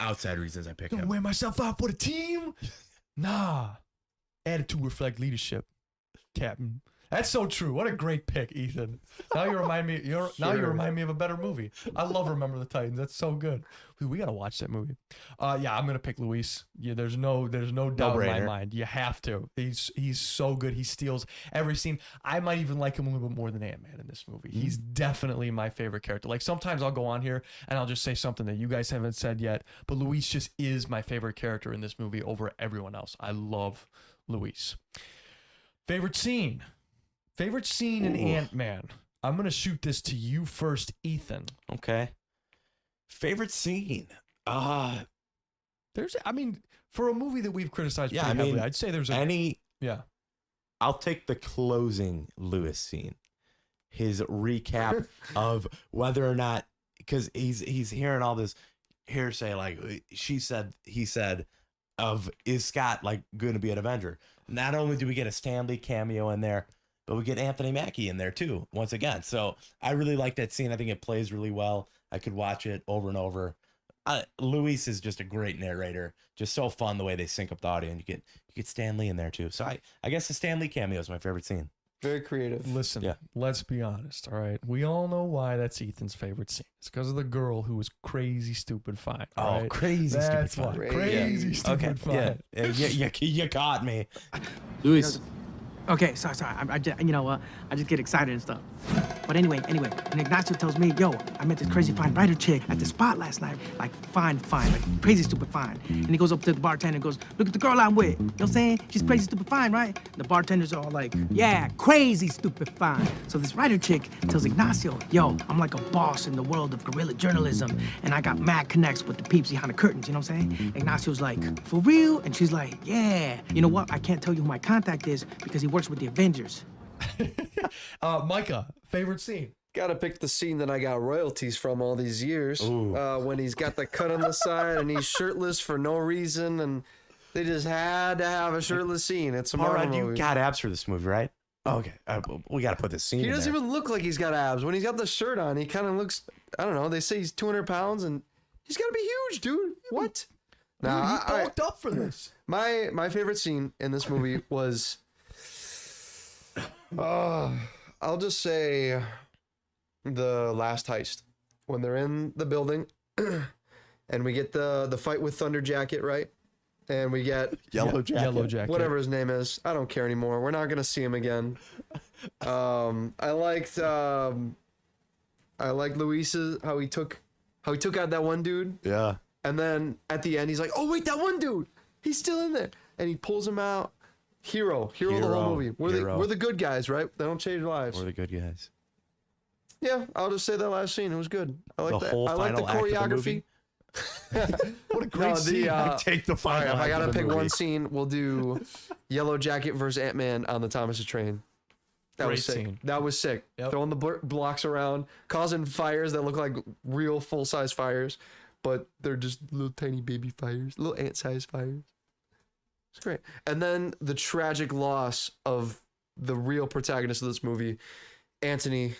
outside reasons I pick Gonna him. wear myself out for the team? Nah. Attitude reflect leadership, Captain. That's so true. What a great pick, Ethan. Now you remind me. Now you remind me of a better movie. I love Remember the Titans. That's so good. We gotta watch that movie. Yeah, I'm gonna pick Luis. Yeah, there's no doubt in my mind. You have to. He's so good. He steals every scene. I might even like him a little bit more than Ant-Man in this movie. He's definitely my favorite character. Like sometimes I'll go on here and I'll just say something that you guys haven't said yet, but Luis just is my favorite character in this movie over everyone else. I love Luis. Favorite scene in Ant-Man. I'm going to shoot this to you first, Ethan. Okay. Favorite scene? There's, I mean, for a movie that we've criticized Yeah, pretty I mean, heavily, I'd say there's yeah. I'll take the closing Lewis scene. His recap of whether or not, because he's hearing all this hearsay, like he said, of is Scott like going to be an Avenger? Not only do we get a Stan Lee cameo in there, but we get Anthony Mackie in there too, once again. So I really like that scene. I think it plays really well. I could watch it over and over. Luis is just a great narrator. Just so fun the way they sync up the audio, and you get Stan Lee in there too. So I guess the Stan Lee cameo is my favorite scene. Very creative. Listen, let's be honest, all right? We all know why that's Ethan's favorite scene. It's because of the girl who was crazy, stupid, fine. Oh, right? crazy, That's stupid, why. fine. Crazy, stupid, fine. Yeah. You got me. Luis, Okay, sorry. I just get excited and stuff. But anyway, and Ignacio tells me, yo, I met this crazy fine writer chick at the spot last night. Like, fine, like crazy stupid fine. And he goes up to the bartender and goes, look at the girl I'm with. You know what I'm saying? She's crazy stupid fine, right? And the bartender's all like, yeah, crazy stupid fine. So this writer chick tells Ignacio, yo, I'm like a boss in the world of guerrilla journalism, and I got mad connects with the peeps behind the curtains, you know what I'm saying? Ignacio's like, for real? And she's like, yeah. You know what? I can't tell you who my contact is because he works with the Avengers. Micah, favorite scene? Gotta pick the scene that I got royalties from all these years. When he's got the cut on the side and he's shirtless for no reason, and they just had to have a shirtless scene. It's a Marvel movie. You got abs for this movie, right? Okay, we got to put this scene He in doesn't there. even look like he's got abs. When he's got the shirt on, he kind of looks, I don't know, they say he's 200 pounds, and he's got to be huge, dude. What? Nah, He bulked up for this. My favorite scene in this movie was, I'll just say the last heist. When they're in the building and we get the fight with Thunder Jacket, right? And we get Yellow Jacket. whatever his name is. I don't care anymore. We're not gonna see him again. I liked Luis's how he took out that one dude. Yeah. And then at the end he's like, oh wait, that one dude, he's still in there. And he pulls him out. Hero of the whole movie. We're the good guys, right? They don't change lives. We're the good guys. Yeah, I'll just say that last scene. It was good. I like The that. whole I like the final act of the choreography. movie? What a great scene. Take the All right, final. if I act gotta of the pick movie. one scene, we'll do Yellow Jacket versus Ant-Man on the Thomas the Train. That Great was sick. scene. That was sick. Yep. Throwing the blocks around, causing fires that look like real full-size fires, but they're just little tiny baby fires, little ant-sized fires. It's great. And then the tragic loss of the real protagonist of this movie, Anthony.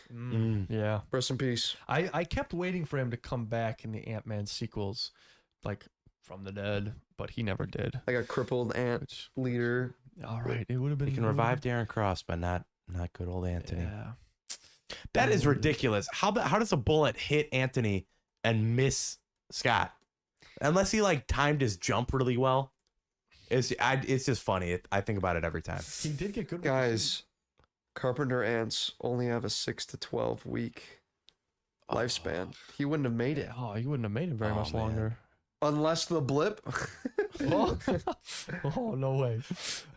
Yeah. Rest in peace. I kept waiting for him to come back in the Ant-Man sequels, like from the dead, but he never did. Like a crippled ant Which, leader. all right, it would have been. You can revive Darren Cross, but not good old Anthony. Yeah. That is ridiculous. How does a bullet hit Anthony and miss Scott? Unless he like timed his jump really well. It's just funny. I think about it every time. He did get good. Guys, carpenter ants only have a 6 to 12 week lifespan. He wouldn't have made it. Oh, you wouldn't have made it very much man. longer. Unless the blip. Oh, no way.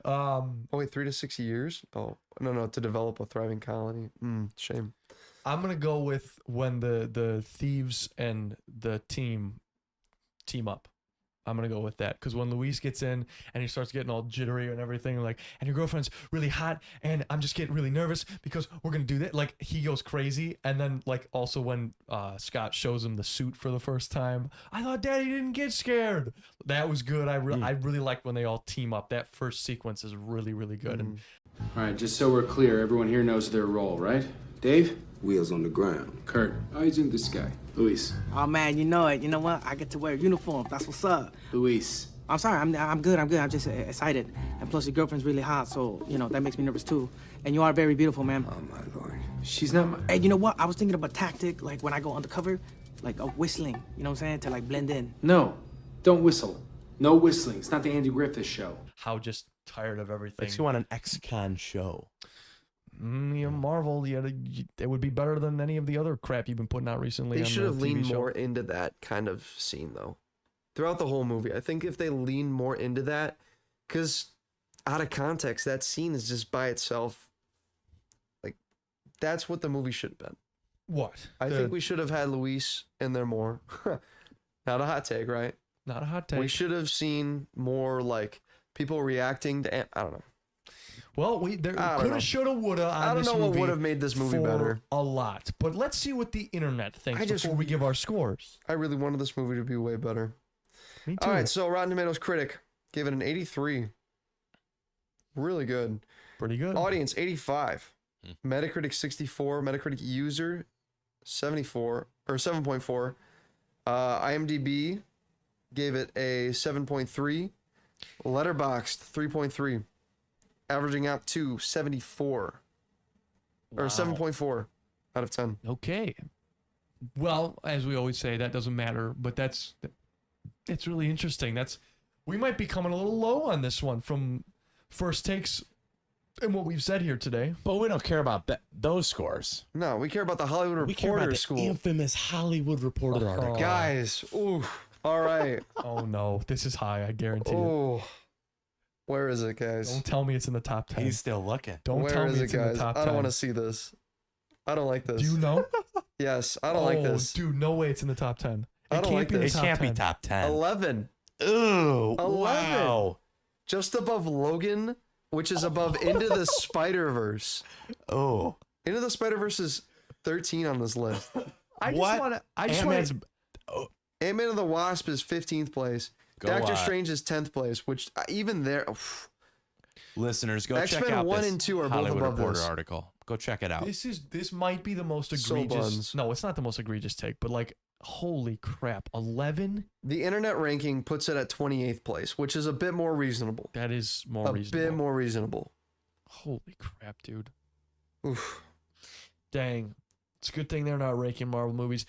Oh, wait, 3 to 6 years? Oh, no, to develop a thriving colony. Shame. I'm gonna go with when the thieves and the team up. I'm gonna go with that because when Luis gets in and he starts getting all jittery and everything, like, and your girlfriend's really hot, and I'm just getting really nervous because we're gonna do that. Like, he goes crazy, and then like also when Scott shows him the suit for the first time, I thought Daddy didn't get scared. That was good. I really liked when they all team up. That first sequence is really good. And all right, just so we're clear, everyone here knows their role, right? Dave? Wheels on the ground. Kurt. Eyes in the sky. Luis. Oh man, you know it. You know what? I get to wear a uniform. That's what's up. Luis. I'm sorry. I'm good. I'm just excited. And plus, your girlfriend's really hot, so you know that makes me nervous too. And you are very beautiful, ma'am. Oh my lord. She's not my... Hey, you know what? I was thinking of a tactic, like when I go undercover, like a whistling. You know what I'm saying? To like blend in. No, don't whistle. No whistling. It's not the Andy Griffith show. How just tired of everything. Makes you want an ex-con show. Yeah, Marvel, it would be better than any of the other crap you've been putting out recently. They on should the have TV leaned show. more into that kind of scene, though. Throughout the whole movie, I think if they lean more into that, because out of context, that scene is just by itself. Like, that's what the movie should have been. What? I think we should have had Luis in there more. Not a hot take, right? Not a hot take. We should have seen more like people reacting to. I don't know. Well, there I don't coulda, know. shoulda, woulda on I don't this know what movie would have made this movie for better. a lot. But let's see what the internet thinks I just- before we give our scores. I really wanted this movie to be way better. Me too. All right, so Rotten Tomatoes critic gave it an 83. Really good. Pretty good. Audience 85. Metacritic 64. Metacritic user 74 or 7.4. IMDb gave it a 7.3. Letterboxd 3.3. Averaging out to 74 or 7.4 out of 10. Okay. Well, as we always say, that doesn't matter, but it's really interesting. We might be coming a little low on this one from first takes and what we've said here today. But we don't care about those scores. No, we care about the Hollywood We care about Reporter the School. infamous Hollywood Reporter article. Guys, ooh, all right. Oh no, this is high, I guarantee you. Oh, where is it, guys? Don't tell me it's in the top 10. He's still looking. Don't Where tell is me it, it's in the guys? top 10. I don't want to see this. I don't like this. Do you know? Yes, I don't like this. Dude, no way it's in the top 10. I don't like be in the this. It top can't 10. be top 10. 11, Ooh, 11. wow. just above Logan, which is above Into the Spider-Verse. Oh. Into the Spider-Verse is 13 on this list. I just What? want to. I just Ant-Man's want. Ant-Man and the Wasp is 15th place. Go Doctor on. Strange is 10th place, which even there, Listeners, go X-Men check out 1 this and 2 are both Hollywood above Reporter this. article. Go check it out. This might be the most So egregious. buns. No, it's not the most egregious take, but like, holy crap, 11. the internet ranking puts it at 28th place, which is a bit more reasonable. That is more A reasonable. bit more reasonable. Holy crap, dude. Oof. Dang. It's a good thing they're not ranking Marvel movies.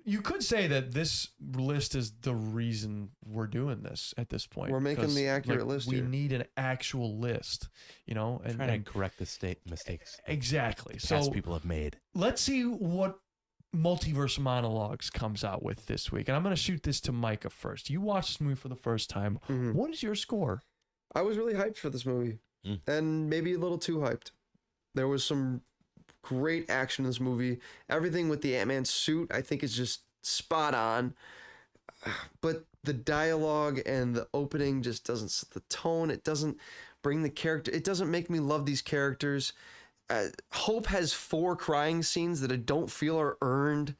You could say that this list is the reason we're doing this at this point. We're making 'cause, the accurate list We here. need an actual list, and Trying to correct the mistakes exactly. past So people have made. let's see what Multiverse Monologues comes out with this week. And I'm going to shoot this to Micah first. You watched this movie for the first time. Mhm. What is your score? I was really hyped for this movie, and maybe a little too hyped. There was some great action in this movie. Everything with the Ant-Man suit, I think, is just spot on. But the dialogue and the opening just doesn't set the tone. It doesn't bring the character. It doesn't make me love these characters. Hope has 4 crying scenes that I don't feel are earned.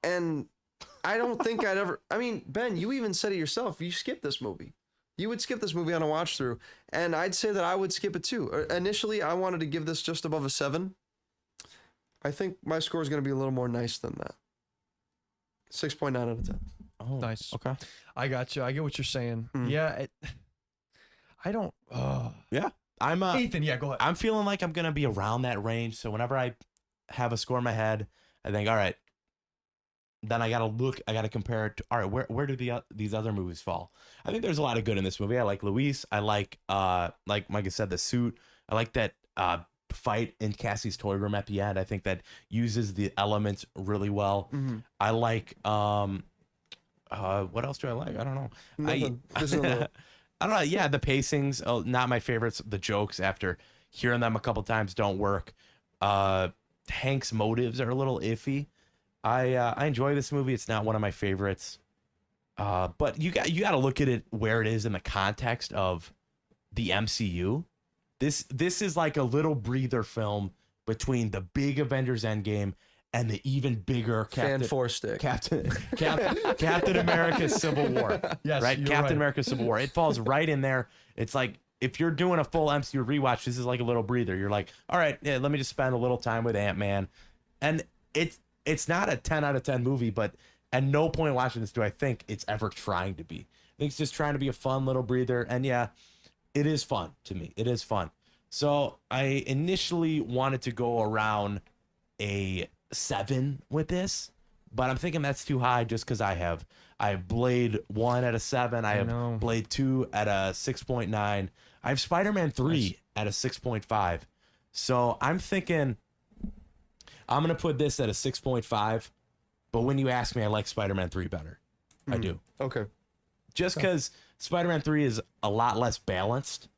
And I don't think I'd ever... I mean, Ben, you even said it yourself. You skipped this movie. You would skip this movie on a watch through. And I'd say that I would skip it too. Initially, I wanted to give this just above a 7. I think my score is going to be a little more nice than that. 6.9 out of 10. Oh, Nice. Okay. I got you. I get what you're saying. Mm. Yeah. I don't... Yeah. I'm Ethan, yeah, go ahead. I'm feeling like I'm gonna be around that range. So whenever I have a score in my head, I think, all right. Then I gotta compare it to, all right, where do these other movies fall? I think there's a lot of good in this movie. I like Luis. I like Micah said, the suit. I like that fight in Cassie's toy room at the end. I think that uses the elements really well. Mhm. I like what else do I like? I don't know. Nothing. This is a- I don't know. Yeah, the pacings, not my favorites. The jokes, after hearing them a couple times, don't work. Hank's motives are a little iffy. I enjoy this movie. It's not one of my favorites. But you got to look at it where it is in the context of the MCU. This is like a little breather film between the big Avengers Endgame and the even bigger Fan 4 stick. Captain America Civil War. Yes, right? you're Captain right. America Civil War. It falls right in there. It's like if you're doing a full MCU rewatch, this is like a little breather. You're like, all right, yeah, let me just spend a little time with Ant-Man. And it's not a 10 out of 10 movie, but at no point watching this do I think it's ever trying to be. I think it's just trying to be a fun little breather. And yeah, it is fun to me. It is fun. So I initially wanted to go around a 7 with this, but I'm thinking that's too high just because I have Blade 1 at a 7. I have Blade 2 at a 6.9. I have Spider-Man 3 at a 6.5. So I'm thinking I'm going to put this at a 6.5. But when you ask me, I like Spider-Man 3 better. I do. Okay. Just because Spider-Man 3 is a lot less balanced,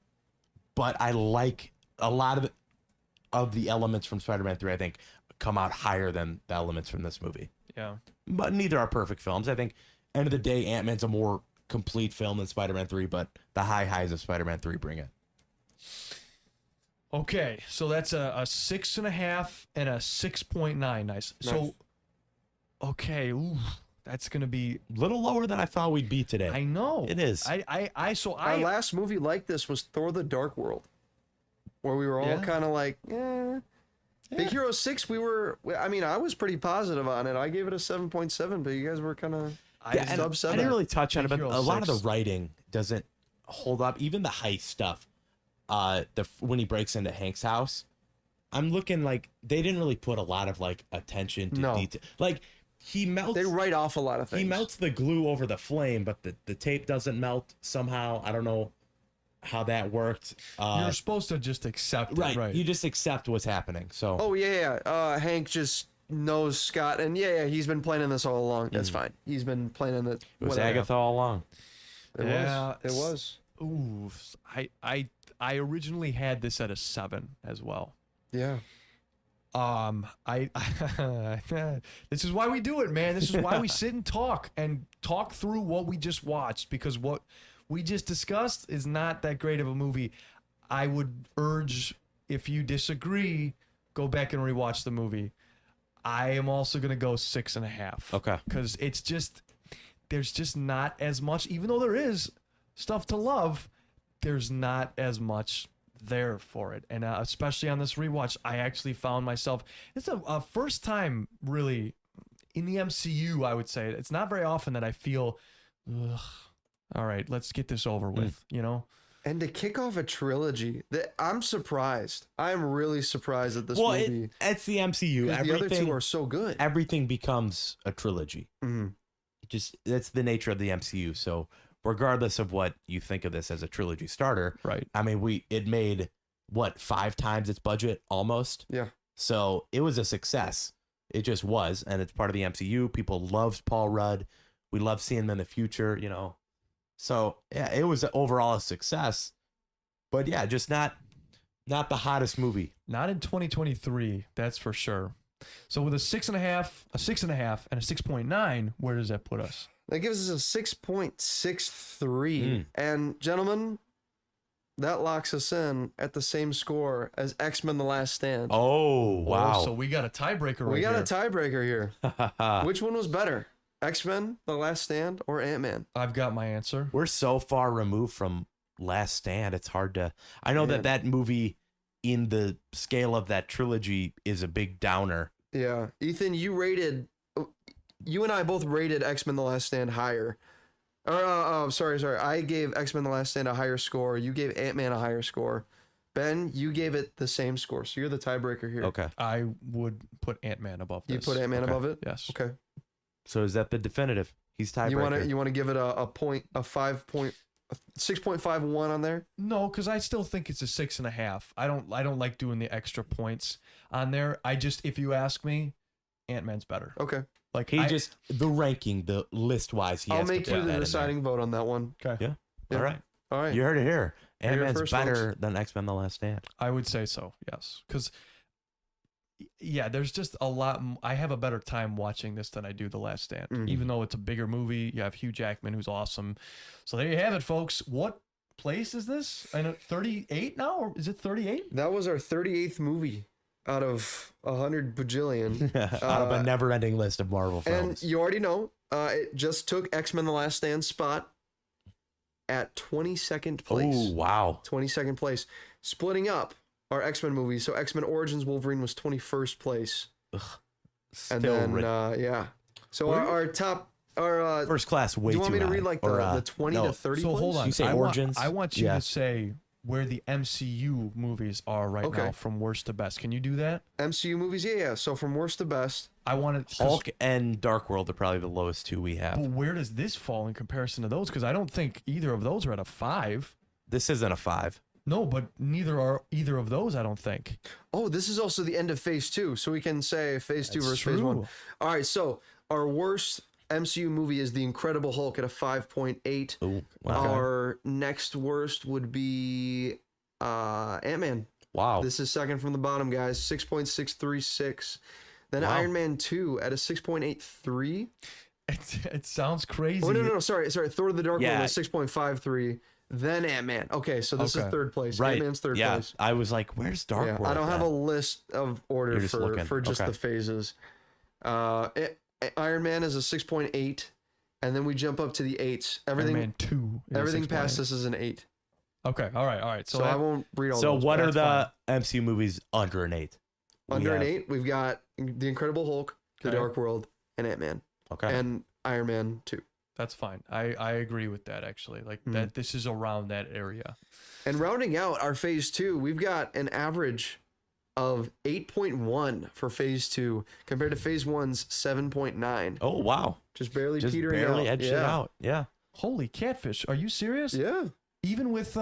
but I like a lot of the elements from Spider-Man 3, I think, come out higher than the elements from this movie. Yeah. But neither are perfect films. I think, end of the day, Ant-Man's a more complete film than Spider-Man 3, but the highs of Spider-Man 3 bring it. Okay, so that's a 6.5 and a 6.9. Nice. So, okay, ooh, that's gonna be A little lower than I thought we'd be today. I know It is. Our last movie like this was Thor: The Dark World, where we were all kind of like, Big Hero 6. I was pretty positive on it. I gave it a 7.7, but you guys were kind of sub 7. I didn't really touch on it, but Hero a lot of 6. the writing doesn't hold up. Even the heist stuff. When he breaks into Hank's house, I'm looking like they didn't really put a lot of like attention to detail. Like he melts. They write off a lot of things. He melts the glue over the flame, but the tape doesn't melt somehow. I don't know how that worked. You're supposed to just accept it, right? You just accept what's happening. So. Oh yeah. Hank just knows Scott, and he's been planning this all along. That's fine. He's been planning it. It was Agatha all along. It was. Ooh, I originally had this at a 7 as well. Yeah. This is why we do it, man. This is why we sit and talk through what we just watched, because what we just discussed is not that great of a movie. I would urge, if you disagree, go back and rewatch the movie. I am also gonna go 6.5. Okay. Because there's just not as much, even though there is stuff to love, there's not as much there for it. And especially on this rewatch, I actually found myself, it's a first time really in the MCU, I would say. It's not very often that I feel, all right, let's get this over with, And to kick off a trilogy, I'm surprised. I'm really surprised at this movie. It's the MCU. The other two are so good. Everything becomes a trilogy. Mm-hmm. Just that's the nature of the MCU. So regardless of what you think of this as a trilogy starter, right? I mean, it made 5 times its budget almost. Yeah. So it was a success. It just was, and it's part of the MCU. People loved Paul Rudd. We love seeing him in the future. So yeah, it was overall a success. But yeah, just not the hottest movie. Not in 2023, that's for sure. So with a 6.5, a 6.5, and a 6.9, where does that put us? That gives us a 6.63. And gentlemen, that locks us in at the same score as X-Men: The Last Stand. Oh, wow. So we got a tiebreaker right here. We got a tiebreaker here. Which one was better? X-Men: The Last Stand or Ant-Man? I've got my answer. We're so far removed from Last Stand. It's hard to... I know that movie in the scale of that trilogy is a big downer. Yeah. Ethan, you and I both rated X-Men: The Last Stand higher. Sorry. I gave X-Men: The Last Stand a higher score. You gave Ant-Man a higher score. Ben, you gave it the same score, so you're the tiebreaker here. Okay. I would put Ant-Man above this. You put Ant-Man above it? Yes. Okay. So is that the definitive? He's tiebreaker. You want to give it a 6.51 on there? No, because I still think it's a 6.5. I don't like doing the extra points on there. if you ask me, Ant-Man's better. Okay. Like the ranking, the list wise, I'll make you the deciding vote on that one. Okay. Yeah. All right. You heard it here. Heard it Ant-Man's first, better folks. than X-Men: The Last Stand. I would say so. Yes, because there's just a lot. I have a better time watching this than I do The Last Stand. Even though it's a bigger movie, you have Hugh Jackman, who's awesome. So there you have it, folks. What place is this? I know 38 now, or is it 38? That was our 38th movie out of 100 bajillion. Out of a never-ending list of Marvel films. And you already know, it just took X-Men: The Last Stand spot at 22nd place. Oh, wow. 22nd place. Splitting up our X-Men movies. So X-Men Origins Wolverine was 21st place. And Still then rid- yeah. So our top our First class way do you want too me to high. read like Or, the 20 no. to 30? So hold please? on. You say I origins? want you Yeah. to say where the MCU movies are right Okay. now from worst to best. Can you do that? MCU movies, yeah. So from worst to best, I want to. Hulk and Dark World are probably the lowest two we have. But where does this fall in comparison to those? Because I don't think either of those are at a 5. This isn't a 5. No, but neither are either of those. I don't think. oh, this is also the end of Phase 2, so we can say Phase 2 That's versus Phase 1. true. All right, so our worst MCU movie is The Incredible Hulk at a 5.8. Oh, wow. Our next worst would be Ant-Man. Wow. This is second from the bottom, guys. 6.636. Then Wow. Iron Man 2 at a 6.83. It sounds crazy. Oh, no, sorry. Thor the Dark Yeah. World was 6.53. Then Ant-Man. Okay, so this is Okay. third place. Right. Ant-Man's third yeah. place. I was like, where's Dark Yeah, World? I don't have a then? list of order You're just looking. for just Okay. the phases. Iron Man is a 6.8, and then we jump up to the 8s. Everything Iron Man 2. is everything 6.8. past this is an 8. Okay. All right. So I won't read all So those. what but are that's the fine. MCU movies under an 8? We Under an have- 8? We've got The Incredible Hulk, The Okay. Dark World, and Ant-Man, Okay. and Iron Man 2. That's fine. I agree with that actually. Like Hmm. that. This is around that area. And rounding out our Phase 2, we've got an average of 8.1 for Phase 2 compared to Phase 1's 7.9. oh, wow. Just barely Just petering barely out. edged it out. Yeah. Holy catfish! Are you serious? Yeah. Even with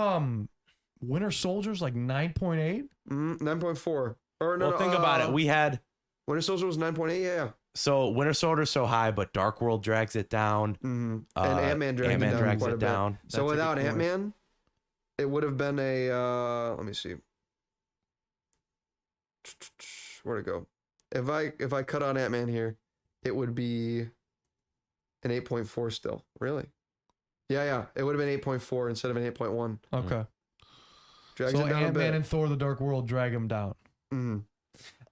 Winter Soldiers like 9.8. 9.4. Or no, Well, think about it. We had Winter Soldier was 9.8. Yeah. so Winter Soldier's so high, but Dark World drags it down. Mm-hmm. And Ant-Man dragged Ant-Man it down drags quite it a bit. down. So That's a without good point. Ant-Man, it would have been a let me see. Where'd it go? If I cut out Ant-Man here, it would be an 8.4 still. Really? Yeah. It would have been 8.4 instead of an 8.1. Okay. Drags So it down a Ant-Man bit. and Thor: The Dark World drag him down. Mhm.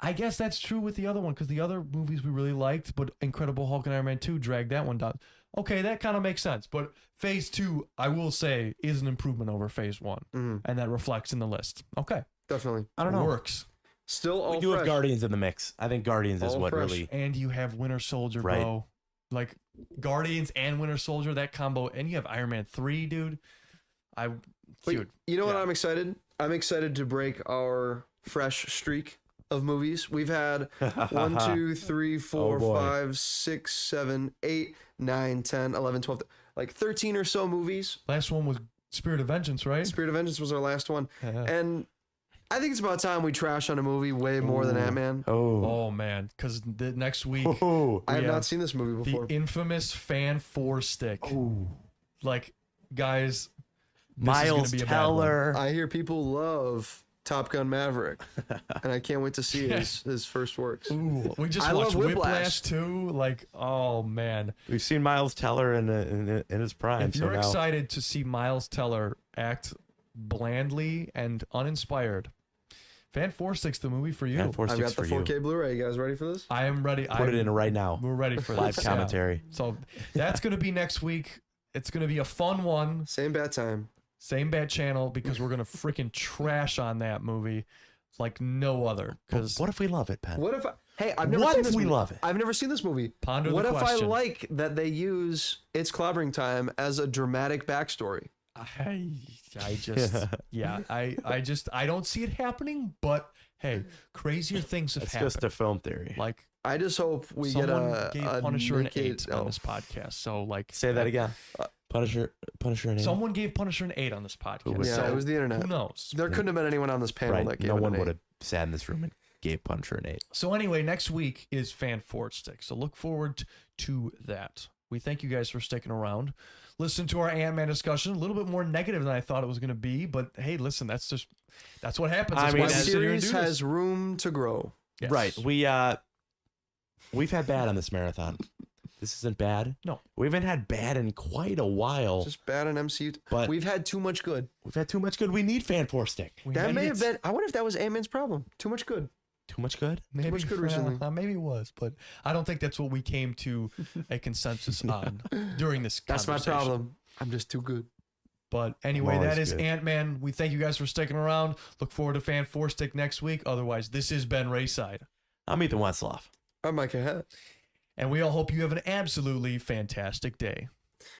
I guess that's true with the other one because the other movies we really liked, but Incredible Hulk and Iron Man 2 dragged that one down. Okay, that kind of makes sense. But Phase 2, I will say, is an improvement over Phase 1, Mhm. and that reflects in the list. Okay, Definitely. I don't know. works. Still all We do have fresh. Guardians in the mix. I think Guardians is All what fresh. really. And you have Winter Soldier, Right. bro. Like Guardians and Winter Soldier, that combo, and you have Iron Man 3, dude. But Dude, you know what yeah. I'm excited? I'm excited to break our fresh streak of movies. We've had 1, 2, 3, 4, Oh, boy. 5, 6, 7, 8, 9, 10, 11, 12, like 13 or so movies. Last one was Spirit of Vengeance, right? Spirit of Vengeance was our last one. Yeah. And I think it's about time we trash on a movie way more than Ant-Man. Oh. Oh man, because the next week Oh. I have yeah. not seen this movie the before. infamous Fan 4 stick. Like, guys, this Miles is gonna be a bad one. Teller. I hear people love Top Gun Maverick, and I can't wait to see Yeah. his first works. Ooh, we just I watched love Whiplash Whiplash. too. Like, oh man, We've seen Miles Teller in his prime. if so you're now, excited to see Miles Teller act blandly and uninspired, Fan 4 Stick's the movie for you. Fan 4 I've got sticks the for 4K you. Bluray. You guys ready for this? I am ready. Put it in right now. We're ready for Live this, yeah. commentary. So that's gonna be next week. It's gonna be a fun one. Same bat time. Same bad channel because we're gonna freaking trash on that movie like no other. Because What if we love it, Penn? What if I've never What seen if this we movie. love it? I've never seen this movie. Ponder the what if question. I like that they use It's Clobbering Time as a dramatic backstory? I just yeah, I don't see it happening, but hey, crazier things have It's happened. just a film theory. Like I just hope we get someone gave a Punisher an naked 8 on elf. this podcast. So like Say that again. Punisher and Someone gave Punisher an 8 on this podcast. was Yeah, so it was the internet. who knows? There couldn't have been anyone on this panel right. that gave No it one an would 8. have sat in this room and gave Punisher an 8. So anyway, next week is Fan 4 Stick. So look forward to that. We thank you guys for sticking around. Listen to our Ant-Man discussion. A little bit more negative than I thought it was going to be, but hey, listen, that's what happens. I That's mean, why we The sit here and series do this. has room to grow. Yes. Right. We've had bad on this marathon. This isn't bad. No. We haven't had bad in quite a while. Just bad on MCU. But- we've had too much good. We've had too much good. We need Fan 4 Stick. We That may have it's- been. I wonder if that was Ant-Man's problem. Too much good. Too much good? maybe much good recently. Maybe it was, but I don't think that's what we came to a consensus on during this That's my conversation. problem. I'm just too good. But anyway, I'm always that is good. Ant-Man. We thank you guys for sticking around. Look forward to Fan 4 Stick next week. Otherwise, this has been Rayside. I'm Ethan Wensloff. I'm Micah Het. And we all hope you have an absolutely fantastic day.